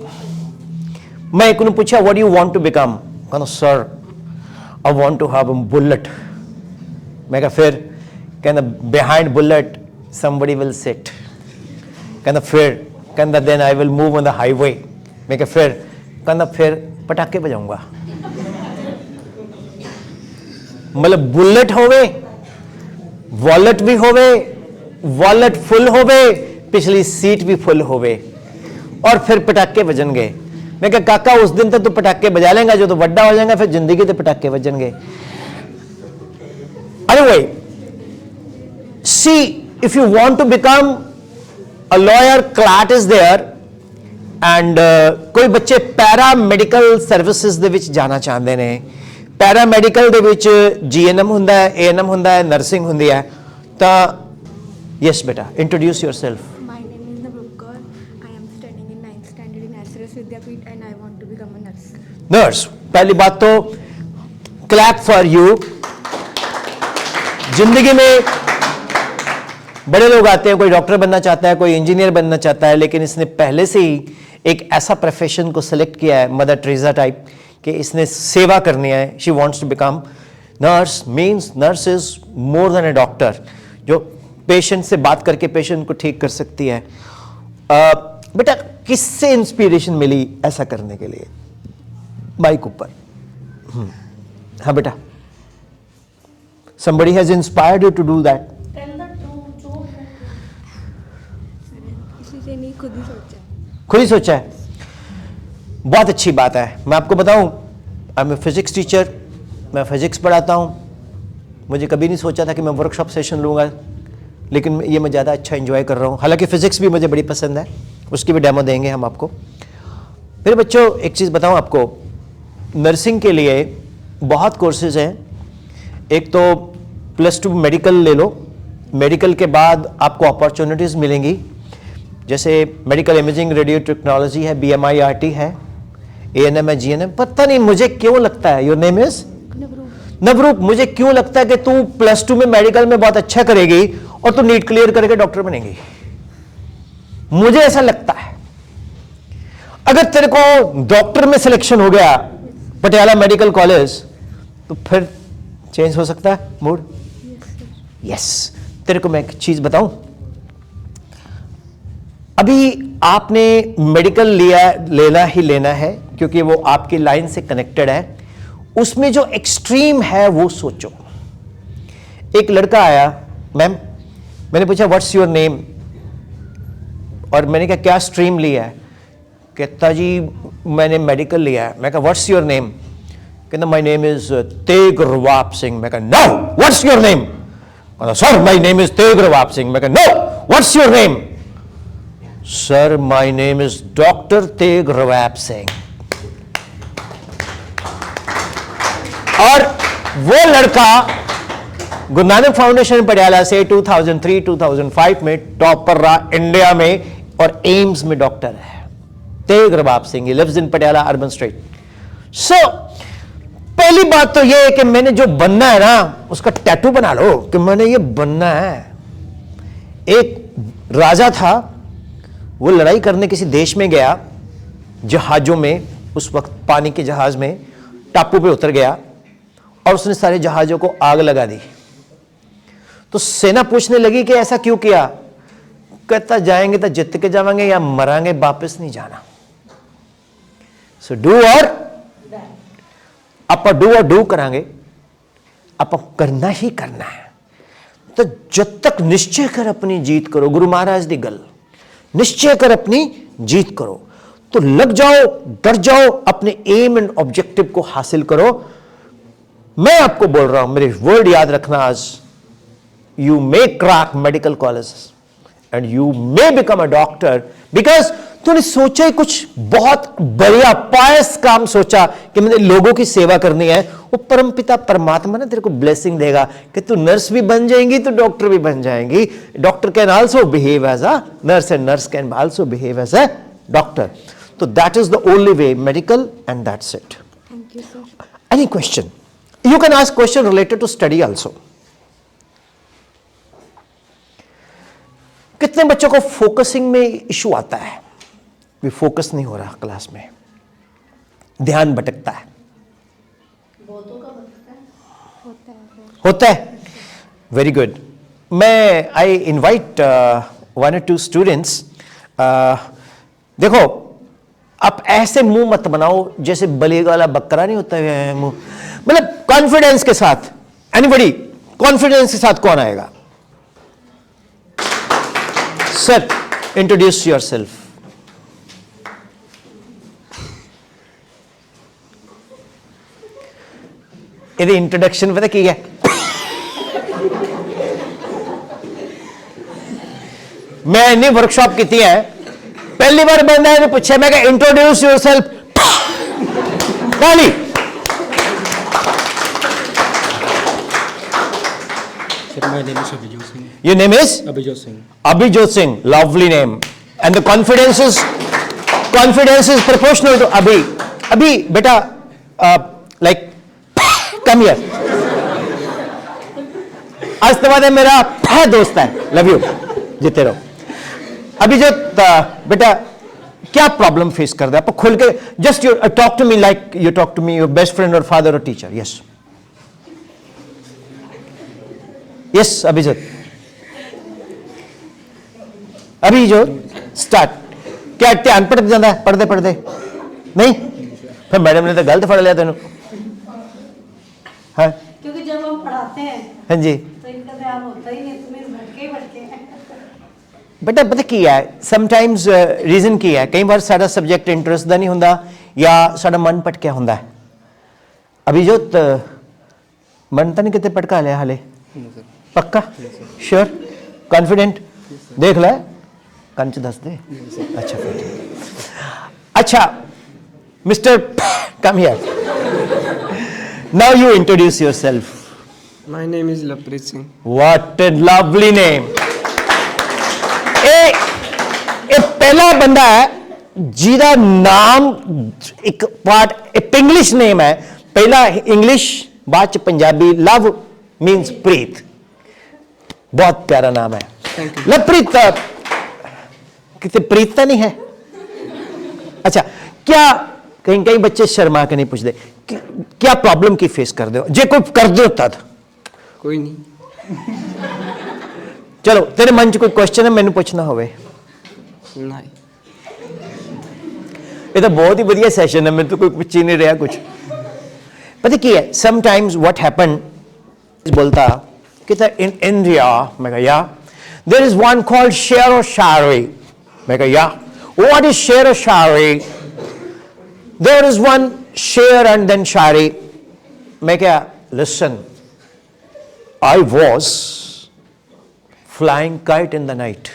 मैं एक ने पूछा, what do you want to become? कहना, sir, I want to have a bullet. मैं कहा फिर? कहना, behind bullet somebody will sit. कहना फिर? कहना then I will move on the highway. मैं कहा फिर? कहना फिर पटाखे बजाऊंगा। मतलब बुलेट होवे, वॉलेट भी होवे, वॉलेट फुल होवे, पिछली सीट भी फुल होवे और फिर पटाके बजन गए। मैं कहा काका उस दिन तक तो पटाके बजा लेंगे जो तो बड़ा हो जाएगा, फिर जिंदगी ते पटाके बजन गए। Anyway, see, if you want to become a lawyer, CLAT is there, and ਕੋਈ ਬੱਚੇ ਪੈਰਾਮੈਡੀਕਲ ਸਰਵਿਸਿਜ਼ ਦੇ ਵਿੱਚ ਜਾਣਾ ਚਾਹੁੰਦੇ ਨੇ। ਪੈਰਾਮੈਡੀਕਲ ਦੇ ਵਿੱਚ GNM ਹੁੰਦਾ ਹੈ, ANM ਹੁੰਦਾ ਹੈ, ਨਰਸਿੰਗ ਹੁੰਦੀ ਹੈ। ਤਾਂ ਯੈਸ ਬੇਟਾ, introduce yourself. My name is Navrup Kaur. I am studying in 9th standard in SRS Vidyapeeth and I want to become a nurse. Nurse, पहली बात तो क्लैप फॉर यू। जिंदगी में बड़े लोग आते हैं, कोई डॉक्टर बनना चाहता है, कोई इंजीनियर बनना चाहता है, लेकिन इसने पहले से ही एक ऐसा प्रोफेशन को सिलेक्ट किया है, मदर टेरेसा टाइप, कि इसने सेवा करनी है। She wants to become nurse. Means nurse is more than a doctor, जो पेशेंट से बात करके पेशेंट को ठीक कर सकती है। बेटा किससे इंस्पिरेशन मिली ऐसा करने के लिए? माइक ऊपर। हाँ बेटा, somebody has inspired you to do that. किसी से नहीं, खुद ही सोचा। खुद ही सोचा है, बहुत अच्छी बात है। मैं आपको बताऊं, I am a physics teacher, मैं फिजिक्स पढ़ाता हूं। मुझे कभी नहीं सोचा था कि मैं वर्कशॉप सेशन लूँगा, लेकिन ये मैं ज़्यादा अच्छा एंजॉय कर रहा हूँ। हालांकि फ़िज़िक्स भी मुझे बड़ी पसंद है, उसकी भी डेमो देंगे हम आपको। फिर बच्चों एक चीज़ बताऊँ आपको, नर्सिंग के लिए बहुत कोर्सेज हैं। एक तो +2 मेडिकल ले लो, मेडिकल के बाद आपको अपॉर्चुनिटीज़ मिलेंगी, जैसे मेडिकल इमेजिंग, रेडियो टेक्नोलॉजी है, BMIRT है, ANM है, GNM। पता नहीं मुझे क्यों लगता है, योर नेम इज नवरूप, मुझे क्यों लगता है कि तू +2 में मेडिकल में बहुत अच्छा करेगी और तू नीट क्लियर करके डॉक्टर बनेगी। मुझे ऐसा लगता है। अगर तेरे को डॉक्टर में सिलेक्शन हो गया पटियाला मेडिकल कॉलेज, तो फिर चेंज हो सकता है मूड। यस, तेरे को मैं एक चीज बताऊं, अभी आपने मेडिकल लेना ही लेना है, क्योंकि वो आपकी लाइन से कनेक्टेड है। उसमें जो एक्सट्रीम है वो सोचो। एक लड़का आया, मैम, मैंने पूछा व्हाट्स योर नेम, और मैंने कहा क्या स्ट्रीम लिया है? कहता जी मैंने मेडिकल लिया है। मैं कहा व्हाट्स योर नेम? कहता my name is Teg Rabab Singh. मैं कहा no, what's your name? Sir my name is Teg Rabab Singh. मैं कहा no, what's your name? Sir my name is doctor Teg Rabab Singh. और वो लड़का गुरु नानक फाउंडेशन पटियाला से 2003-2005 में टॉपर रहा इंडिया में, और एम्स में डॉक्टर है। Teg Rabab Singh, he lives in Patiala urban street. So पहली बात तो ये है कि मैंने जो बनना है ना, उसका टैटू बना लो कि मैंने ये बनना है। एक राजा था, वो लड़ाई करने किसी देश में गया, जहाजों में, उस वक्त पानी के जहाज में, टापू पे उतर गया और उसने सारे जहाजों को आग लगा दी। तो सेना पूछने लगी कि ऐसा क्यों किया? कहता जाएंगे तो जित के जाएंगे या मरांगे, वापस नहीं जाना। सो डू और डू करांगे, आप करना ही करना है। तो जब तक निश्चय कर अपनी जीत करो, गुरु महाराज दी गल, निश्चय कर अपनी जीत करो, तो लग जाओ, डर जाओ, अपने एम एंड ऑब्जेक्टिव को हासिल करो। मैं आपको बोल रहा हूं, मेरे वर्ड याद रखना आज, you may crack medical colleges and you may become a doctor because तूने सोचा ही कुछ बहुत बढ़िया पायस काम सोचा कि मैंने लोगों की सेवा करनी है। वो परमपिता परमात्मा ने तेरे को ब्लेसिंग देगा कि तू नर्स भी बन जाएंगी, तू डॉक्टर भी बन जाएंगी। Doctor can also behave as a nurse and nurse can also behave as a doctor. तो that is the only way, medical, and that's it. Thank you sir. Any question? You can ask question related to study also. कितने बच्चों को focusing में issue आता है? भी focus नहीं हो रहा क्लास में, ध्यान भटकता है। बहुतों का भटकता है। होता है। Very good. मैं आई इनवाइट 1 or 2 स्टूडेंट्स। देखो, आप ऐसे मुंह मत बनाओ जैसे बलेगा वाला बकरा नहीं होता है मुंह, मतलब कॉन्फिडेंस के साथ। एनीबॉडी कॉन्फिडेंस के साथ कौन आएगा? Sir Introduce yourself. ਇਹਦੀ ਇੰਟਰੋਡਕਸ਼ਨ ਪਤਾ ਕੀ ਹੈ? मैं इन्नी वर्कशॉप की है, पहली बार बंदा ने पूछा, मैं कहा इंट्रोड्यूस योरसेल्फ, गाली। Sir, my name is Abhijot Singh. Your name is Abhijot Singh. Abhijot Singh. Lovely name. And the confidence is proportional to Abhi. Abhi, beta, like, come here. आज तो बाद मेरा दोस्त है, लव यू, जीते रहो। अभी जो बेटा क्या प्रॉब्लम फेस कर रहे हैं? आप खुल के just you talk to me like you talk to me your best friend और फादर और टीचर। यस यस अभिजीत, अभी जो स्टार्ट क्या ध्यान पड़ जाता है पढ़ते पढ़ते? नहीं, फिर मैडम ने तो गलत फड़ लिया तेन। हाँ क्योंकि जब हम पढ़ाते हैं हाँ जी तो इनका ध्यान होता ही नहीं, तुम्हें भटके बेटा पता की है समटाइम्स रीजन की है, कई बार साडा सब्जेक्ट इंटरेस्ट का नहीं होंदा या साडा मन भटकिया होंदा है। अभी जो मन तो नहीं कितने भटका लिया हाले? पक्का श्योर कॉन्फिडेंट? देख ला कंच दस दे। अच्छा फिर अच्छा mister come here, now you introduce yourself. My name is Laprit Singh. What a lovely name. ਇਹ ਪਹਿਲਾ ਬੰਦਾ ਹੈ ਜਿਹਦਾ ਨਾਮ ਇੱਕ ਪਾਰਟ ਇੰਗਲਿਸ਼ ਨੇਮ ਹੈ, ਪਹਿਲਾ ਇੰਗਲਿਸ਼ ਬਾਅਦ ਚ ਪੰਜਾਬੀ, ਲਵ मीन्स प्रीत, बहुत प्यारा नाम है। लवप्रीत, कितने प्रीत तो नहीं है? अच्छा क्या कहीं कहीं बच्चे शर्मा के नहीं पूछते क्या प्रॉब्लम की फेस कर दो, जे कोई कर दो तद? कोई नहीं। चलो तेरे मन च कोई क्वेश्चन है मैंने पूछना होवे? नहीं। ये तो बहुत ही बढ़िया सेशन है, मैं तो कोई पूछ ही नहीं रहा कुछ। पता क्या है समटाइम्स व्हाट हैपन, बोलता कि इन इंडिया, मैं कहा या देयर इज वन कॉल्ड शेर और शायरी। मैं कहा या व्हाट इज शेर और शायरी? देयर इज वन शेर एंड देन शायरी। मैं क्या listen, I was flying kite in the night.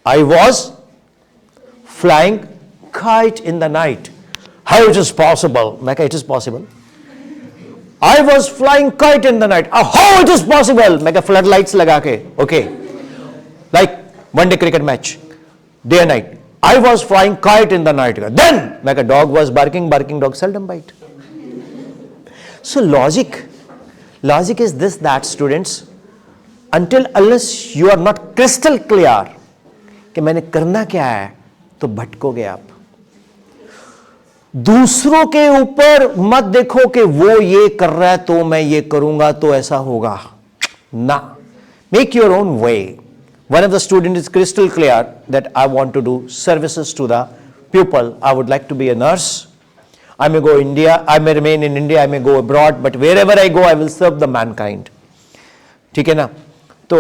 I was flying kite in the night. How it is possible? मैं कहा it is possible. I was flying kite in the night. How it is possible? मैं कहा flood lights लगा के, okay, like one day cricket match, day and night. I was flying kite in the night. Then मैं कहा dog was barking dog seldom bite. So logic is this, that students, until unless you are not crystal clear कि मैंने करना क्या है तो भटकोगे आप। दूसरों के ऊपर मत देखो कि वो ये कर रहा है तो मैं ये करूंगा तो ऐसा होगा ना। Make your own way. One of the student is crystal clear that I want to do services to the people. I would like to be a nurse. I may go India, I may remain in India, I may go abroad, but wherever I go, I will serve the mankind. ठीक है ना? तो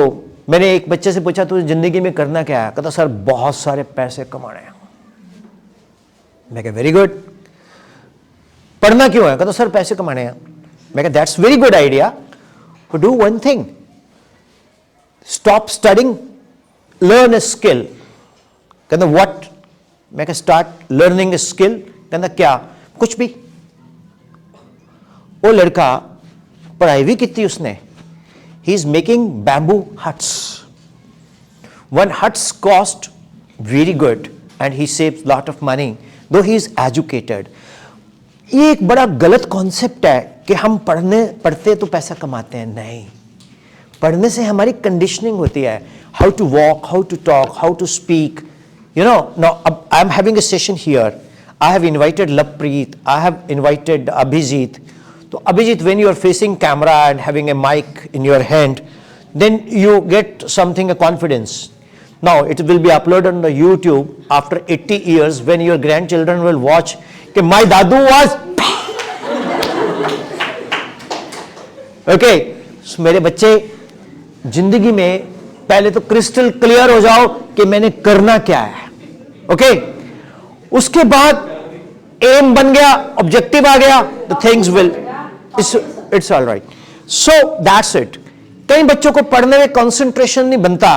मैंने एक बच्चे से पूछा तू जिंदगी में करना क्या है? कहता सर बहुत सारे पैसे कमाने हैं। मैं कहा वेरी गुड। पढ़ना क्यों है? कहता सर पैसे कमाने हैं। मैं कहा that's very good idea, but do one thing, stop studying, learn a skill. कहता व्हाट? मैं कहा स्टार्ट लर्निंग अ स्किल। कहता क्या? कुछ भी। वो लड़का पढ़ाई भी की उसने। He is making bamboo huts. One huts cost very good and he saves lot of money, though he is educated. ये एक बड़ा गलत कॉन्सेप्ट है कि हम पढ़ते तो पैसा कमाते हैं। नहीं, पढ़ने से हमारी कंडीशनिंग होती है, how to walk, how to talk, how to speak, you know. Now I am having a session here, I have invited Laprit, I have invited Abhijit. So Abhijit, when you are facing camera and having a mic in your hand, then you get something, a confidence. Now it will be uploaded on the YouTube after 80 years when your grandchildren will watch कि my dadu was okay. So मेरे बच्चे जिंदगी में पहले तो crystal clear हो जाओ कि मैंने करना क्या है. ओके, उसके बाद एम बन गया, ऑब्जेक्टिव आ गया, the things will, it's all right. So that's it. कई बच्चों को पढ़ने में कंसंट्रेशन नहीं बनता,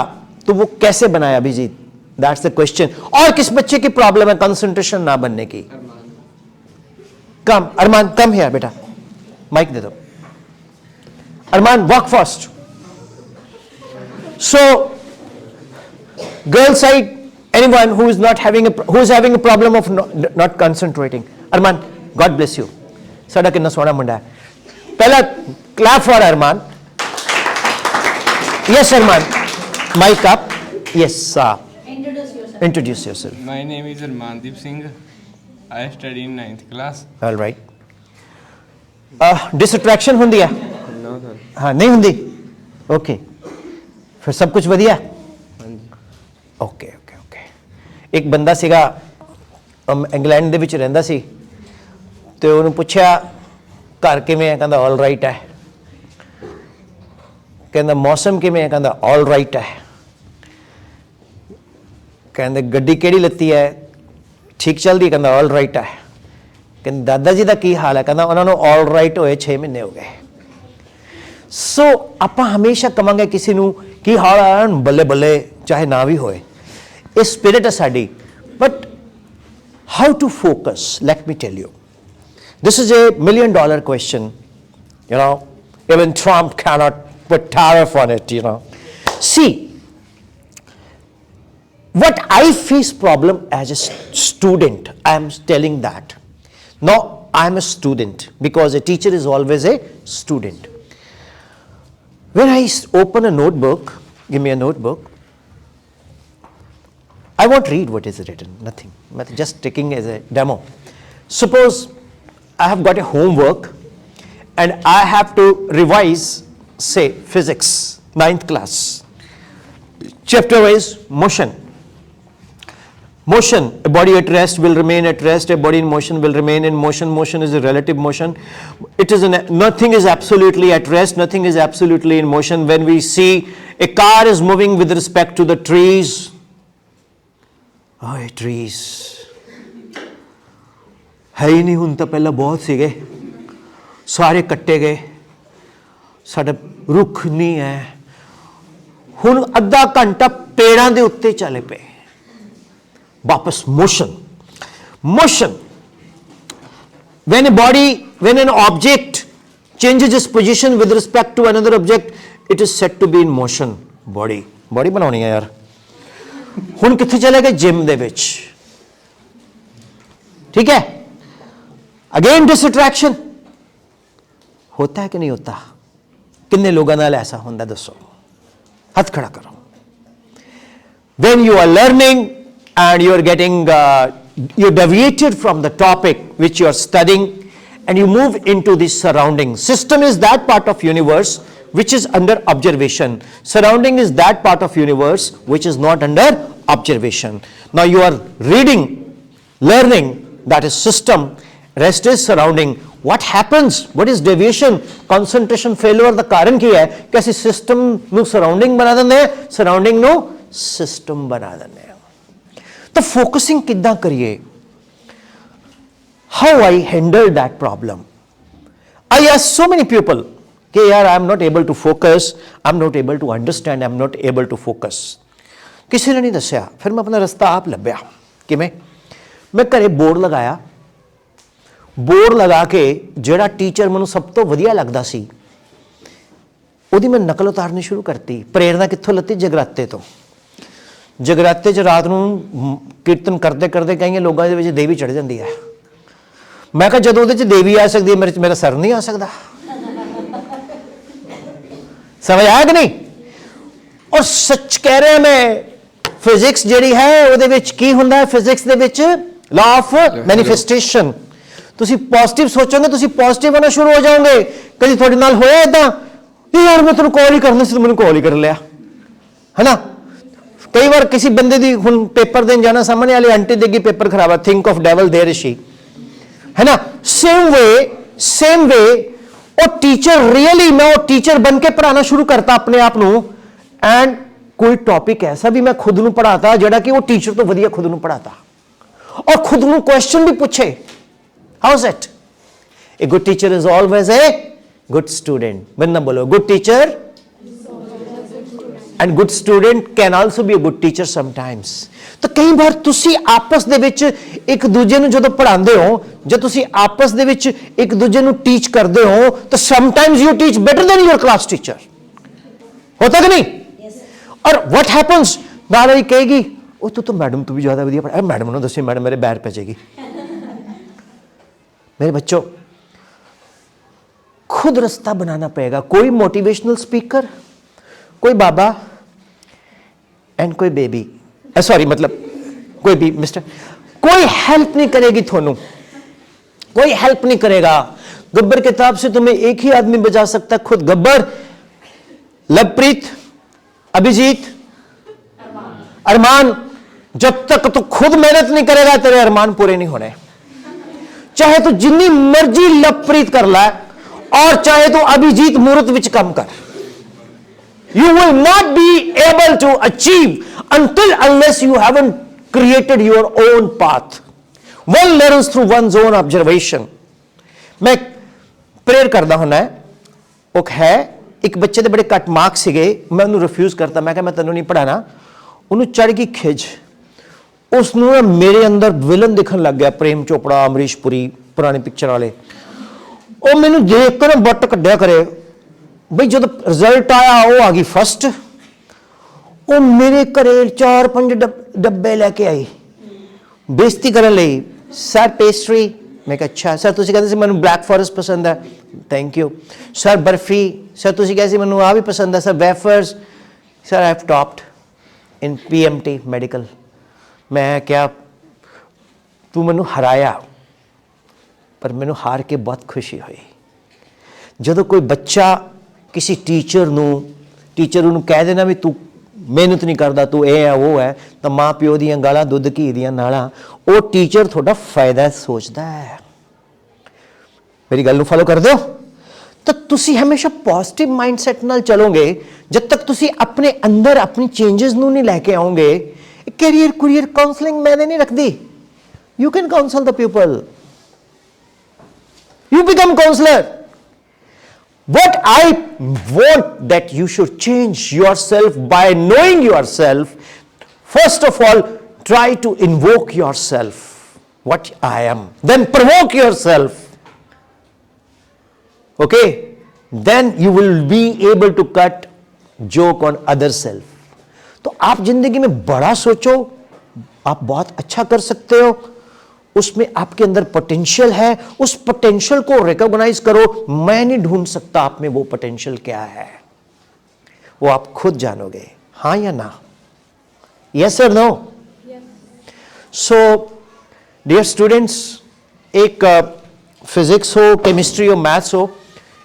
तो वो कैसे बनाया अभिजीत? That's the question. और किस बच्चे की प्रॉब्लम है कंसंट्रेशन ना बनने की? कम अरमान, कम हियर बेटा, माइक दे दो. Arman, walk fast. So girl side, anyone who is having a problem of not concentrating. Arman, God bless you. साडा किन्ना सोहना मुंडा है. पहला clap for Arman. Yes, Arman. Mic up. Yes. Introduce yourself. My name is Armandeep Singh. I study in 9th class. All right. Distraction हुंदी है? No, sir. हाँ, नहीं हुंदी. Okay. फिर सब कुछ वधिया? Okay. एक बंदा सीगा इंग्लैंड ਦੇ ਵਿੱਚ ਰਹਿੰਦਾ ਸੀ ਤੇ ਉਹਨੂੰ ਪੁੱਛਿਆ ਘਰ ਕਿਵੇਂ ਹੈ? ਕਹਿੰਦਾ ਆਲ ਰਾਈਟ ਹੈ. ਕਹਿੰਦਾ ਮੌਸਮ ਕਿਵੇਂ ਹੈ? ਕਹਿੰਦਾ ਆਲ ਰਾਈਟ ਹੈ. ਕਹਿੰਦੇ ਗੱਡੀ ਕਿਹੜੀ ਲੱਤੀ ਹੈ? ਠੀਕ ਚੱਲਦੀ? ਕਹਿੰਦਾ ਆਲ ਰਾਈਟ ਹੈ. ਕਹਿੰਦੇ ਦਾਦਾ ਜੀ ਦਾ ਕੀ ਹਾਲ ਹੈ? ਕਹਿੰਦਾ ਉਹਨਾਂ ਨੂੰ ਆਲ ਰਾਈਟ ਹੋਏ 6 ਮਹੀਨੇ ਹੋ ਗਏ. ਸੋ ਆਪਾਂ ਹਮੇਸ਼ਾ ਕਵਾਂਗੇ ਕਿਸੇ ਨੂੰ ਕੀ ਹਾਲ ਹੈ, ਬੱਲੇ ਬੱਲੇ, ਚਾਹੇ ਨਾ ਵੀ ਹੋਏ. A spirit is study, but how to focus? Let me tell you. This is $1 million question. You know, even Trump cannot put tariff on it. You know, see, what I face problem as a student. I am telling that. No, I am a student because a teacher is always a student. When I open a notebook, give me a notebook. I won't read what is written, nothing. Just taking as a demo. Suppose I have got a homework and I have to revise, say, physics, 9th class. Chapter is motion. Motion, a body at rest will remain at rest, a body in motion will remain in motion. Motion is a relative motion. Nothing is absolutely at rest, nothing is absolutely in motion. When we see a car is moving with respect to the trees, ਓਏ trees ਹੈ ਹੀ ਨਹੀਂ, ਹੁਣ ਤਾਂ ਪਹਿਲਾਂ ਬਹੁਤ ਸੀਗੇ, ਸਾਰੇ ਕੱਟੇ ਗਏ, ਸਾਡਾ ਰੁੱਖ ਨਹੀਂ ਹੈ. ਹੁਣ ਅੱਧਾ ਘੰਟਾ ਪੇੜਾਂ ਦੇ ਉੱਤੇ ਚੱਲੇ ਪਏ. ਵਾਪਸ motion. when an object changes its position with respect to another object, it is said to be in motion. body ਬਣਾਉਣੀ ਹੈ ਯਾਰ. ਹੁਣ ਕਿੱਥੇ ਚਲੇ ਗਏ? ਜਿਮ ਦੇ ਵਿੱਚ. ठीक है, अगेन डिस्ट्रैक्शन होता है कि नहीं होता? कितने लोगों नाल ऐसा होता? दसो, हाथ खड़ा करो. When you are learning and you are getting you deviated from the topic which you are studying and you move into the surrounding. System is that part of universe which is under observation. Surrounding is that part of universe which is not under observation. Now you are reading, learning, that is system, rest is surrounding. What happens? What is deviation? Concentration failure ਦਾ ਕਾਰਨ ਕੀ ਹੈ ਕਿ ਅਸੀਂ system ਨੂੰ surrounding ਬਣਾ ਦਿੰਦੇ ਹਾਂ, surrounding ਨੂੰ system ਬਣਾ ਦਿੰਦੇ ਹਾਂ. ਤਾਂ ਫੋਕਸਿੰਗ ਕਿੱਦਾਂ ਕਰੀਏ? How I handle that problem? I ask so many people कि यार I am not able to focus, I am not able to understand, I am not able to focus. ਕਿਸੇ ਨੇ ਨਹੀਂ ਦੱਸਿਆ. ਫਿਰ ਮੈਂ ਆਪਣਾ ਰਸਤਾ ਆਪ ਲੱਭਿਆ. ਕਿਵੇਂ? ਮੈਂ ਘਰੇ ਬੋਰਡ ਲਗਾਇਆ. ਬੋਰਡ ਲਗਾ ਕੇ ਜਿਹੜਾ ਟੀਚਰ ਮੈਨੂੰ ਸਭ ਤੋਂ ਵਧੀਆ ਲੱਗਦਾ ਸੀ ਉਹਦੀ ਮੈਂ ਨਕਲ ਉਤਾਰਨੀ ਸ਼ੁਰੂ ਕਰਤੀ. ਪ੍ਰੇਰਨਾ ਕਿੱਥੋਂ ਲੱਤੀ? ਜਗਰਾਤੇ ਤੋਂ. ਜਗਰਾਤੇ 'ਚ ਰਾਤ ਨੂੰ ਕੀਰਤਨ ਕਰਦੇ ਕਰਦੇ ਕਈਆਂ ਲੋਕਾਂ ਦੇ ਵਿੱਚ ਦੇਵੀ ਚੜ੍ਹ ਜਾਂਦੀ ਹੈ. ਮੈਂ ਕਿਹਾ ਜਦੋਂ ਉਹਦੇ 'ਚ ਦੇਵੀ ਆ ਸਕਦੀ ਹੈ, ਮੇਰਾ ਸਰ ਨਹੀਂ ਆ ਸਕਦਾ. ਸਮਝ ਆਇਆ ਕਿ ਨਹੀਂ? ਔਰ ਸੱਚ ਕਹਿ ਰਿਹਾ ਮੈਂ, ਫਿਜ਼ਿਕਸ ਜਿਹੜੀ ਹੈ ਉਹਦੇ ਵਿੱਚ ਕੀ ਹੁੰਦਾ ਹੈ? ਫਿਜ਼ਿਕਸ ਦੇ ਵਿੱਚ ਲਾ ਆਫ ਮੈਨੀਫੈਸਟੇਸ਼ਨ. ਤੁਸੀਂ ਪੋਜ਼ਿਟਿਵ ਸੋਚੋਗੇ, ਤੁਸੀਂ ਪੋਜ਼ਿਟਿਵ ਹੋਣਾ ਸ਼ੁਰੂ ਹੋ ਜਾਓਗੇ. ਕਦੀ ਤੁਹਾਡੇ ਨਾਲ ਹੋਇਆ ਇਦਾਂ, ਯਾਰ ਮੈਂ ਤੈਨੂੰ ਕਾਲ ਹੀ ਕਰਨਾ ਸੀ, ਤੂੰ ਮੈਨੂੰ ਕਾਲ ਹੀ ਕਰ ਲਿਆ, ਹੈ ਨਾ? ਕਈ ਵਾਰ ਕਿਸੇ ਬੰਦੇ ਦੀ ਹੁਣ ਪੇਪਰ ਦੇਣ ਜਾਣਾ, ਸਾਹਮਣੇ ਵਾਲੀ ਆਂਟੀ ਦੇਗੀ ਪੇਪਰ ਖਰਾਬ ਹੈ, think of devil there is she, है ना? सेम वे ਉਹ ਟੀਚਰ ਰੀਅਲੀ, ਮੈਂ ਉਹ ਟੀਚਰ ਬਣ ਕੇ ਪੜ੍ਹਾਉਣਾ ਸ਼ੁਰੂ ਕਰਤਾ ਆਪਣੇ ਆਪ ਨੂੰ, ਐਂਡ ਕੋਈ ਟੌਪਿਕ ਐਸਾ ਵੀ ਮੈਂ ਖੁਦ ਨੂੰ ਪੜਾਤਾ ਜਿਹੜਾ ਕਿ ਉਹ ਟੀਚਰ ਤੋਂ ਵਧੀਆ ਖੁਦ ਨੂੰ ਪੜਾਤਾ, ਔਰ ਖੁਦ ਨੂੰ ਕੁਐਸਚਨ ਵੀ ਪੁੱਛੇ। How is it? A good teacher is always a good student. ਬੰਨਾ ਬੋਲੋ, good teacher and good student can also be a good teacher sometimes. ਤਾਂ ਕਈ ਵਾਰ ਤੁਸੀਂ ਆਪਸ ਦੇ ਵਿੱਚ ਇੱਕ ਦੂਜੇ ਨੂੰ ਜਦੋਂ ਪੜ੍ਹਾਉਂਦੇ ਹੋ, ਜਦ ਤੁਸੀਂ ਆਪਸ ਦੇ ਵਿੱਚ ਇੱਕ ਦੂਜੇ ਨੂੰ ਟੀਚ ਕਰਦੇ ਹੋ, ਤਾਂ sometimes you teach better than your class teacher. ਹੋਤਾ ਕਿ ਨਹੀਂ? ਔਰ what happens, ਨਾਲ ਹੀ ਕਹੇਗੀ ਉਹ ਤੂੰ ਤਾਂ ਮੈਡਮ ਤੋਂ ਵੀ ਜ਼ਿਆਦਾ ਵਧੀਆ ਪੜ੍ਹਾਇਆ, ਮੈਡਮ ਨੂੰ ਦੱਸੀ, ਮੈਡਮ ਮੇਰੇ ਬੈਰ ਪੈ ਜਾਏਗੀ। मेरे बच्चों, खुद रास्ता बनाना पड़ेगा। कोई मोटिवेशनल स्पीकर, कोई बाबा एंड कोई बेबी, सॉरी मतलब कोई भी मिस्टर, कोई हेल्प नहीं करेगी थोनू, कोई हेल्प नहीं करेगा। गब्बर किताब से तुम्हें एक ही आदमी बचा सकता है, खुद गब्बर, लवप्रीत, अभिजीत, अरमान। जब तक तू खुद मेहनत नहीं करेगा तेरे अरमान पूरे नहीं होने। चाहे तू जिन्नी मर्जी लवप्रीत कर ला और चाहे तू अभिजीत मुहूर्त विच कम कर, you will not be able to achieve until unless you haven't created your own path. One learns through one's own observation. मैं प्रेयर करदा हुंदा है, ਉਹ ਹੈ ਇੱਕ ਬੱਚੇ ਦੇ ਬੜੇ ਘੱਟ ਮਾਰਕਸ ਸੀਗੇ, ਮੈਂ ਉਹਨੂੰ ਰਿਫਿਊਜ਼ ਕਰਤਾ, ਮੈਂ ਕਿਹਾ ਮੈਂ ਤੈਨੂੰ ਨਹੀਂ ਪੜਾਣਾ। ਉਹਨੂੰ ਚੜ ਗਈ ਖਿਜ, ਉਸਨੂੰ ਨਾ ਮੇਰੇ ਅੰਦਰ ਵਿਲਨ ਦਿਖਣ ਲੱਗ ਗਿਆ, ਪ੍ਰੇਮ ਚੋਪੜਾ, ਅਮਰੀਸ਼ ਪੁਰੀ, ਪੁਰਾਣੀ ਪਿਕਚਰ ਵਾਲੇ। ਉਹ ਮੈਨੂੰ ਦੇਖ ਕੇ ਨਾ ਬੱਟ ਕੱਢਿਆ ਕਰੇ ਬਈ ਜਦੋਂ ਰਿਜ਼ਲਟ ਆਇਆ ਉਹ ਆ ਗਈ ਫਸਟ, ਉਹ ਮੇਰੇ ਘਰੇ 4-5 ਡੱਬੇ ਲੈ ਕੇ ਆਈ ਬੇਇੱਜ਼ਤੀ ਕਰਨ ਲਈ। ਸਰ ਪੇਸਟਰੀ, ਮੈਂ ਕਿਹਾ ਅੱਛਾ। ਸਰ ਤੁਸੀਂ ਕਹਿੰਦੇ ਸੀ ਮੈਨੂੰ ਬਲੈਕ ਫੋਰੈਸਟ ਪਸੰਦ ਹੈ, thank you. Sir barfi, sir ਤੁਸੀਂ ਕਹਿੰਦੇ ਸੀ ਮੈਨੂੰ ਆਹ ਵੀ ਪਸੰਦ ਹੈ। Sir wafers, sir I have topped in PMT medical. ਮੈਂ ਕਿਹਾ ਤੂੰ ਮੈਨੂੰ ਹਰਾਇਆ, ਪਰ ਮੈਨੂੰ ਹਾਰ ਕੇ ਬਹੁਤ ਖੁਸ਼ੀ ਹੋਈ। ਜਦੋਂ ਕੋਈ ਬੱਚਾ ਕਿਸੇ ਟੀਚਰ ਨੂੰ ਕਹਿ ਦੇਣਾ ਵੀ ਤੂੰ ਮਿਹਨਤ ਨਹੀਂ ਕਰਦਾ, ਤੂੰ ਇਹ ਹੈ ਉਹ ਹੈ, ਤਾਂ ਮਾਂ ਪਿਓ ਦੀਆਂ ਗਾਲਾਂ ਦੁੱਧ ਘੀ ਦੀਆਂ ਨਾਲਾਂ, ਉਹ ਟੀਚਰ ਤੁਹਾਡਾ ਫਾਇਦਾ ਸੋਚਦਾ ਹੈ। ਮੇਰੀ ਗੱਲ ਨੂੰ ਫੋਲੋ ਕਰਦੇ ਹੋ? ਤਾਂ ਤੁਸੀਂ ਹਮੇਸ਼ਾ ਪੋਜ਼ਿਟਿਵ ਮਾਈਂਡਸੈਟ ਨਾਲ ਚੱਲੋਗੇ। ਜਦ ਤੱਕ ਤੁਸੀਂ ਆਪਣੇ ਅੰਦਰ ਆਪਣੀ ਚੇਂਜਸ ਨੂੰ ਨਹੀਂ ਲੈ ਕੇ ਆਓਗੇ। ਕੈਰੀਅਰ ਕਾਉਂਸਲਿੰਗ ਮੈਨੇ ਨਹੀਂ ਰੱਖਦੀ। You can counsel the pupil. You become counselor. What I want that you should change yourself by knowing yourself. First of all, try to invoke yourself, what I am. Then provoke yourself. Okay? Then you will be able to cut joke on other self. तो आप जिंदगी में बड़ा सोचो, आप बहुत अच्छा कर सकते हो, उसमें आपके अंदर पोटेंशियल है, उस पोटेंशियल को रिकॉग्नाइज करो। मैं नहीं ढूंढ सकता आप में वो पोटेंशियल क्या है, वो आप खुद जानोगे, हाँ या ना, यस और नो। सो डियर स्टूडेंट्स, एक फिजिक्स हो, केमिस्ट्री हो, मैथ्स हो,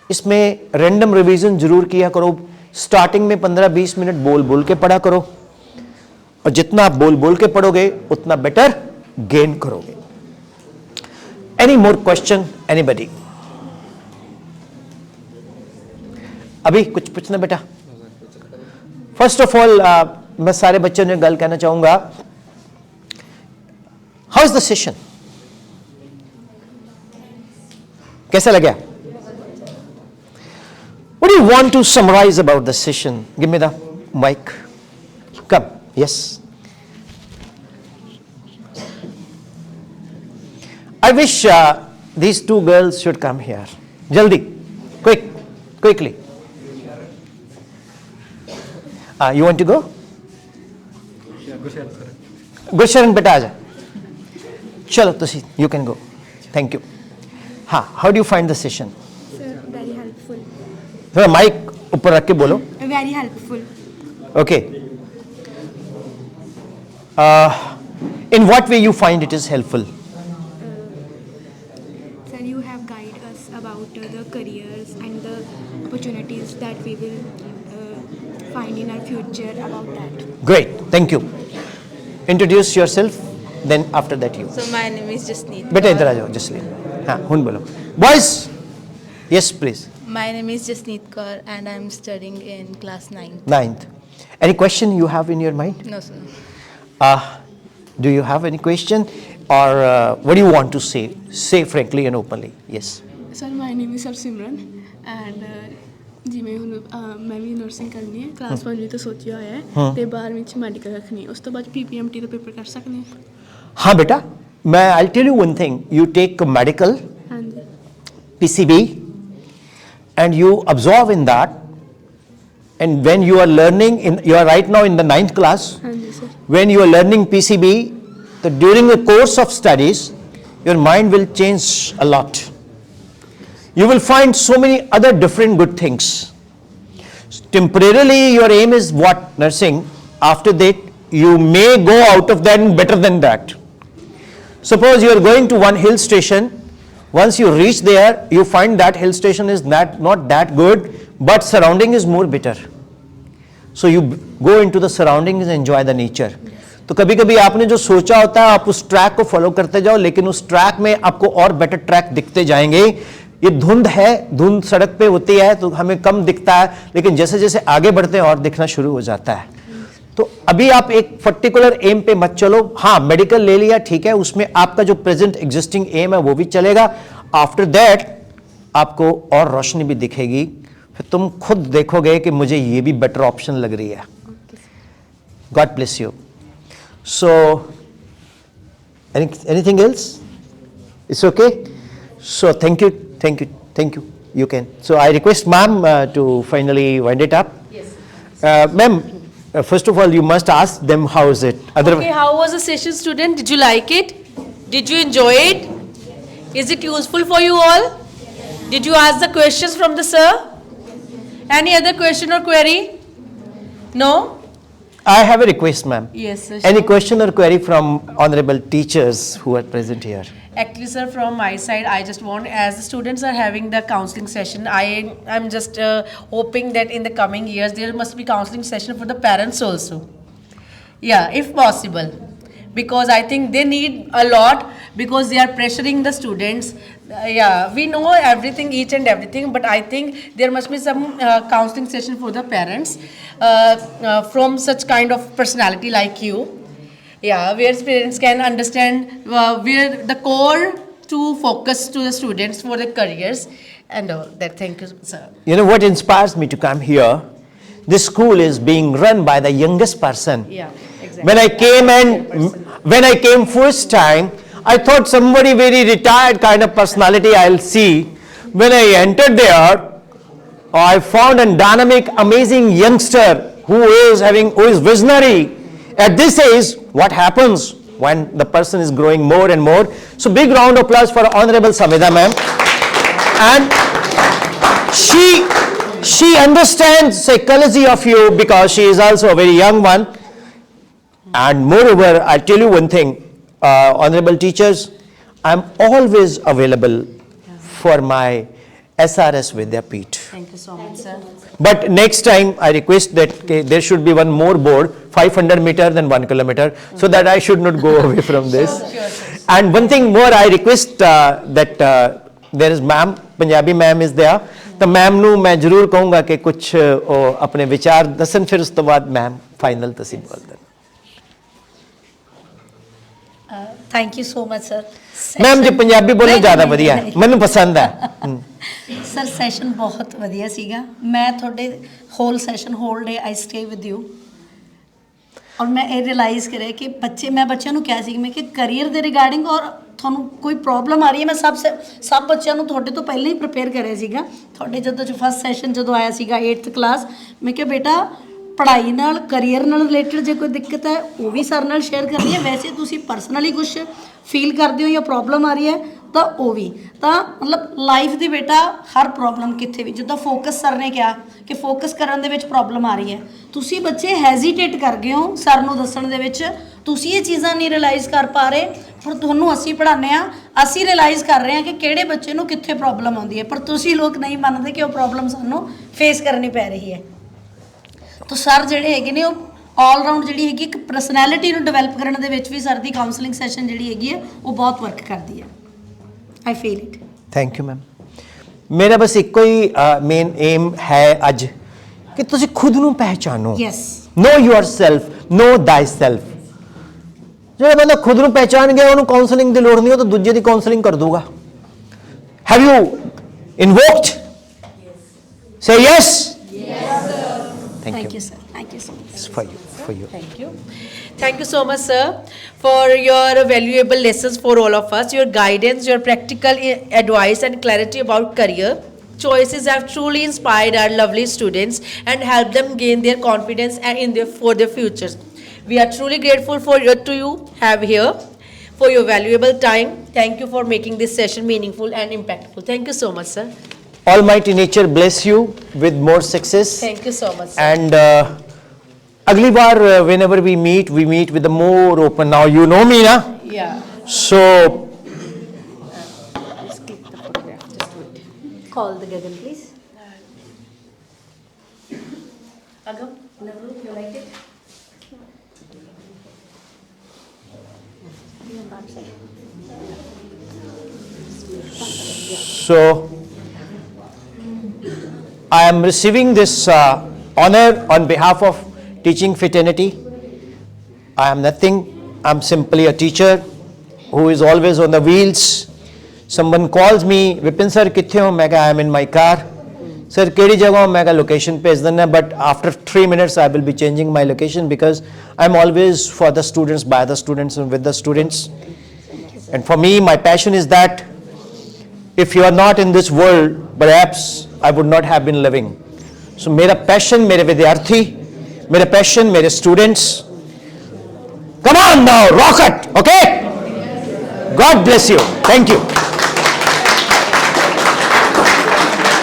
इसमें रैंडम रिवीजन जरूर किया करो। स्टार्टिंग में 15-20 मिनट बोल बोल के पढ़ा करो, और जितना आप बोल बोल के पढ़ोगे उतना बेटर गेन करोगे। Any more question, anybody? अभी कुछ पूछना बेटा? फर्स्ट ऑफ ऑल मैं सारे बच्चों ने गल कहना चाहूंगा, हाउ इज द सेशन? कैसा लगा? What do you want to summarize about the session? Give me the mic. Come. Yes. I wish these two girls should come here. Jaldi. Quickly. You want to go? Gusharan beta aaja. Chalo tusi, you can go. Thank you. How do you find the session? Sir, very helpful. थोड़ा mic ऊपर रख के बोलो। Very helpful. Okay. In what way you find it is helpful? Sir, you have guided us about the careers and the opportunities that we will find in our future about that. Great. Thank you. Introduce yourself. Then after that you. So my name is Jasneet. बेटा इधर आ जाओ, जसलीन। हाँ, हुन बोलो। Boys. Yes, please. My name is Jasneet Kaur and I am studying in class 9th. 9th. Any question you have in your mind? No, sir. Do you have any question, or what do you want to say? Say frankly and openly. Yes. Sir my name is Sarsimran and ਜਿਵੇਂ ਹੁਣ ਮੈਂ ਵੀ nursing ਕਰਨੀ ਹੈ class 1 ਤੋਂ ਸੋਚਿਆ ਹੋਇਆ ਹੈ ਤੇ 12ਵੀਂ ਚ ਮੈਡੀਕਲ ਰੱਖਣੀ ਉਸ ਤੋਂ ਬਾਅਦ PPMT ਦਾ ਪੇਪਰ ਕਰ ਸਕਦੇ ਹਾਂ हाँ बेटा, मैं I'll tell you one thing. You take medical, ਹਾਂਜੀ PCB, and you absorb in that. And when you are learning, you are right now in the 9th class. ਹਾਂਜੀ sir When you are learning PCB, during the course of studies, your mind will change a lot. You will find so many other different good things. Temporarily, your aim is what? Nursing. After that, you may go out of that better than that. Suppose you are going to one hill station. Once you reach there, you find that hill station is not that good, but surrounding is more better. So you go into the surroundings and enjoy the nature. तो कभी कभी आपने जो सोचा होता है आप उस ट्रैक को फॉलो करते जाओ, लेकिन उस ट्रैक में आपको और बेटर ट्रैक दिखते जाएंगे. ये धुंध है, धुंध सड़क पे होती है तो हमें कम दिखता है, लेकिन जैसे जैसे आगे बढ़ते हैं और दिखना शुरू हो जाता है. तो अभी आप एक पर्टिकुलर एम पे मत चलो. हाँ, मेडिकल ले लिया, ठीक है, उसमें आपका जो प्रेजेंट एग्जिस्टिंग एम है वो भी चलेगा. आफ्टर दैट आपको और रोशनी भी दिखेगी, फिर तुम खुद देखोगे कि मुझे ये भी बेटर ऑप्शन लग रही है. God bless you. So anything else? It's okay. So thank you. You can. So I request ma'am to finally wind it up. Yes. Ma'am, first of all, you must ask them how is it. Okay, how was the session, student? Did you like it? Did you enjoy it? Is it useful for you all? Did you ask the questions from the sir? Any other question or query? No? I have a request, ma'am. Yes, sir. Any question or query from honorable teachers who are present here? Actually, sir, from my side, I just want, as the students are having the counseling session, I'm just hoping that in the coming years, there must be counseling session for the parents also. Yeah, if possible. Because I think they need a lot, because they are pressuring the students. Yeah, we know everything, each and everything, but I think there must be some counseling session for the parents from such kind of personality like you. Yeah, where parents can understand where the core to focus to the students for their careers and all that. Thank you, sir. You know what inspires me to come here? This school is being run by the youngest person. Yeah, exactly. When I came first time, I thought somebody very retired kind of personality I'll see. When I entered there, I found a dynamic, amazing youngster who is visionary. At this age, what happens when the person is growing more and more? So big round of applause for Honorable Samida ma'am. And she understands psychology of you because she is also a very young one. And moreover, I'll tell you one thing, honorable teachers, I'm always available for my SRS Vidyapeeth. Thank you so much, sir. But next time, I request that there should be one more board, 500 meter than 1 kilometer, so that I should not go away from this. Sure. And one thing more, I request that there is ma'am, Punjabi ma'am is there. तो ma'am ਨੂੰ मैं जरूर कहूँगा कि कुछ अपने विचार दसन, फिर उस तो बाद मैम फाइनल तसी बोल देना. Thank you so much sir. Ma'am ji Punjabi बोलना ज़्यादा ਵਧੀਆ ਹੈ, ਮੈਨੂੰ ਪਸੰਦ ਹੈ. ਸਰ ਸੈਸ਼ਨ ਬਹੁਤ ਵਧੀਆ ਸੀਗਾ. ਮੈਂ ਤੁਹਾਡੇ whole session whole day I stay with you, ਔਰ ਮੈਂ ਇਹ ਰਿਅਲਾਈਜ਼ ਕਰਿਆ ਕਿ ਮੈਂ ਬੱਚਿਆਂ ਨੂੰ ਕਿਹਾ ਸੀ ਮੈਂ ਕਿ ਕਰੀਅਰ ਦੇ ਰਿਗਾਰਡਿੰਗ ਔਰ ਤੁਹਾਨੂੰ ਕੋਈ ਪ੍ਰੋਬਲਮ ਆ ਰਹੀ ਹੈ, ਮੈਂ ਸਭ ਬੱਚਿਆਂ ਨੂੰ ਤੁਹਾਡੇ ਤੋਂ ਪਹਿਲਾਂ ਹੀ ਪ੍ਰਿਪੇਅਰ ਕਰਿਆ ਸੀਗਾ. ਤੁਹਾਡੇ ਜਦੋਂ ਫਸਟ ਸੈਸ਼ਨ ਜਦੋਂ ਆਇਆ ਸੀਗਾ 8th ਕਲਾਸ, ਮੈਂ ਕਿਹਾ ਬੇਟਾ ਪੜ੍ਹਾਈ ਨਾਲ ਕਰੀਅਰ ਨਾਲ ਰਿਲੇਟਡ ਜੇ ਕੋਈ ਦਿੱਕਤ ਹੈ ਉਹ ਵੀ ਸਰ ਨਾਲ ਸ਼ੇਅਰ ਕਰਨੀ ਹੈ, ਵੈਸੇ ਤੁਸੀਂ ਪਰਸਨਲੀ ਕੁਛ ਫੀਲ ਕਰਦੇ ਹੋ ਜਾਂ ਪ੍ਰੋਬਲਮ ਆ ਰਹੀ ਹੈ ਤਾਂ ਉਹ ਵੀ, ਤਾਂ ਮਤਲਬ ਲਾਈਫ ਦੀ ਬੇਟਾ ਹਰ ਪ੍ਰੋਬਲਮ ਕਿੱਥੇ ਵੀ, ਜਿੱਦਾਂ ਫੋਕਸ ਸਰ ਨੇ ਕਿਹਾ ਕਿ ਫੋਕਸ ਕਰਨ ਦੇ ਵਿੱਚ ਪ੍ਰੋਬਲਮ ਆ ਰਹੀ ਹੈ, ਤੁਸੀਂ ਬੱਚੇ ਹੈਜ਼ੀਟੇਟ ਕਰ ਗਏ ਹੋ ਸਰ ਨੂੰ ਦੱਸਣ ਦੇ ਵਿੱਚ, ਤੁਸੀਂ ਇਹ ਚੀਜ਼ਾਂ ਨਹੀਂ ਰਿਅਲਾਈਜ਼ ਕਰ ਪਾ ਰਹੇ, ਪਰ ਤੁਹਾਨੂੰ ਅਸੀਂ ਪੜ੍ਹਾਉਂਦੇ ਹਾਂ, ਅਸੀਂ ਰਿਅਲਾਈਜ਼ ਕਰ ਰਹੇ ਹਾਂ ਕਿ ਕਿਹੜੇ ਬੱਚੇ ਨੂੰ ਕਿੱਥੇ ਪ੍ਰੋਬਲਮ ਆਉਂਦੀ ਹੈ, ਪਰ ਤੁਸੀਂ ਲੋਕ ਨਹੀਂ ਮੰਨਦੇ ਕਿ ਉਹ ਪ੍ਰੋਬਲਮ ਸਾਨੂੰ ਫੇਸ ਕਰਨੀ ਪੈ ਰਹੀ ਹੈ. ਤਾਂ ਸਰ ਜਿਹੜੇ ਹੈਗੇ ਨੇ ਉਹ ਆਲ ਰਾਊਂਡ ਜਿਹੜੀ ਹੈਗੀ ਇੱਕ ਪਰਸਨੈਲਿਟੀ ਨੂੰ ਡਿਵੈਲਪ ਕਰਨ ਦੇ ਵਿੱਚ ਵੀ ਸਰ ਦੀ ਕਾਉਂਸਲਿੰਗ ਸੈਸ਼ਨ ਜਿਹੜੀ ਹੈਗੀ ਹੈ ਉਹ ਬਹੁਤ ਵਰਕ ਕਰਦੀ ਹੈ. I feel it. Thank you, ma'am. मेरा बस एक कोई मेन एम है अज कि तुसी खुद नू पहचानो. Yes. know yourself, know thyself. ਜਿਹੜਾ ਬੰਦਾ ਖੁਦ ਨੂੰ ਪਹਿਚਾਨ ਗਿਆ ਉਹਨੂੰ ਕਾਉਂਸਲਿੰਗ ਦੀ ਲੋੜ ਨਹੀਂ, ਉਹ ਤਾਂ ਦੂਜੇ ਦੀ ਕਾਉਂਸਲਿੰਗ ਕਰ ਦੂਗਾ. Have you invoked? Say yes. Yes, sir. Thank you, sir. Thank you so much. It's for you, for you. Thank you. Thank you so much, sir, for your valuable lessons for all of us, your guidance, your practical advice and clarity about career choices have truly inspired our lovely students and helped them gain their confidence and in their for their futures. We are truly grateful to you have here for your valuable time. Thank you for making this session meaningful and impactful. Thank you so much, sir. Almighty nature bless you with more success. Thank you so much, sir. And अगली बार whenever we meet with a more open. Now you know me, na? Yeah. So Just click the photograph. Just wait. Call the Gagan, please. Agam. Navru, you like it? So, I am receiving this honor on behalf of teaching fraternity. I am nothing. I am simply a teacher who is always on the wheels. Someone calls me, Vipin sir, kithe ho? मैं कहा, I am in my car. Sir, केड़ी जगह हो? मैं कहा, location भेज देना. But after 3 minutes, I will be changing my location because I am always for the students, by the students, and with the students. And for me, my passion is that if you are not in this world, perhaps I would not have been living. So मेरा passion, मेरे विद्यार्थी, मेरा passion, मेरे students. Come on now, rock it, okay? God bless you. Thank you.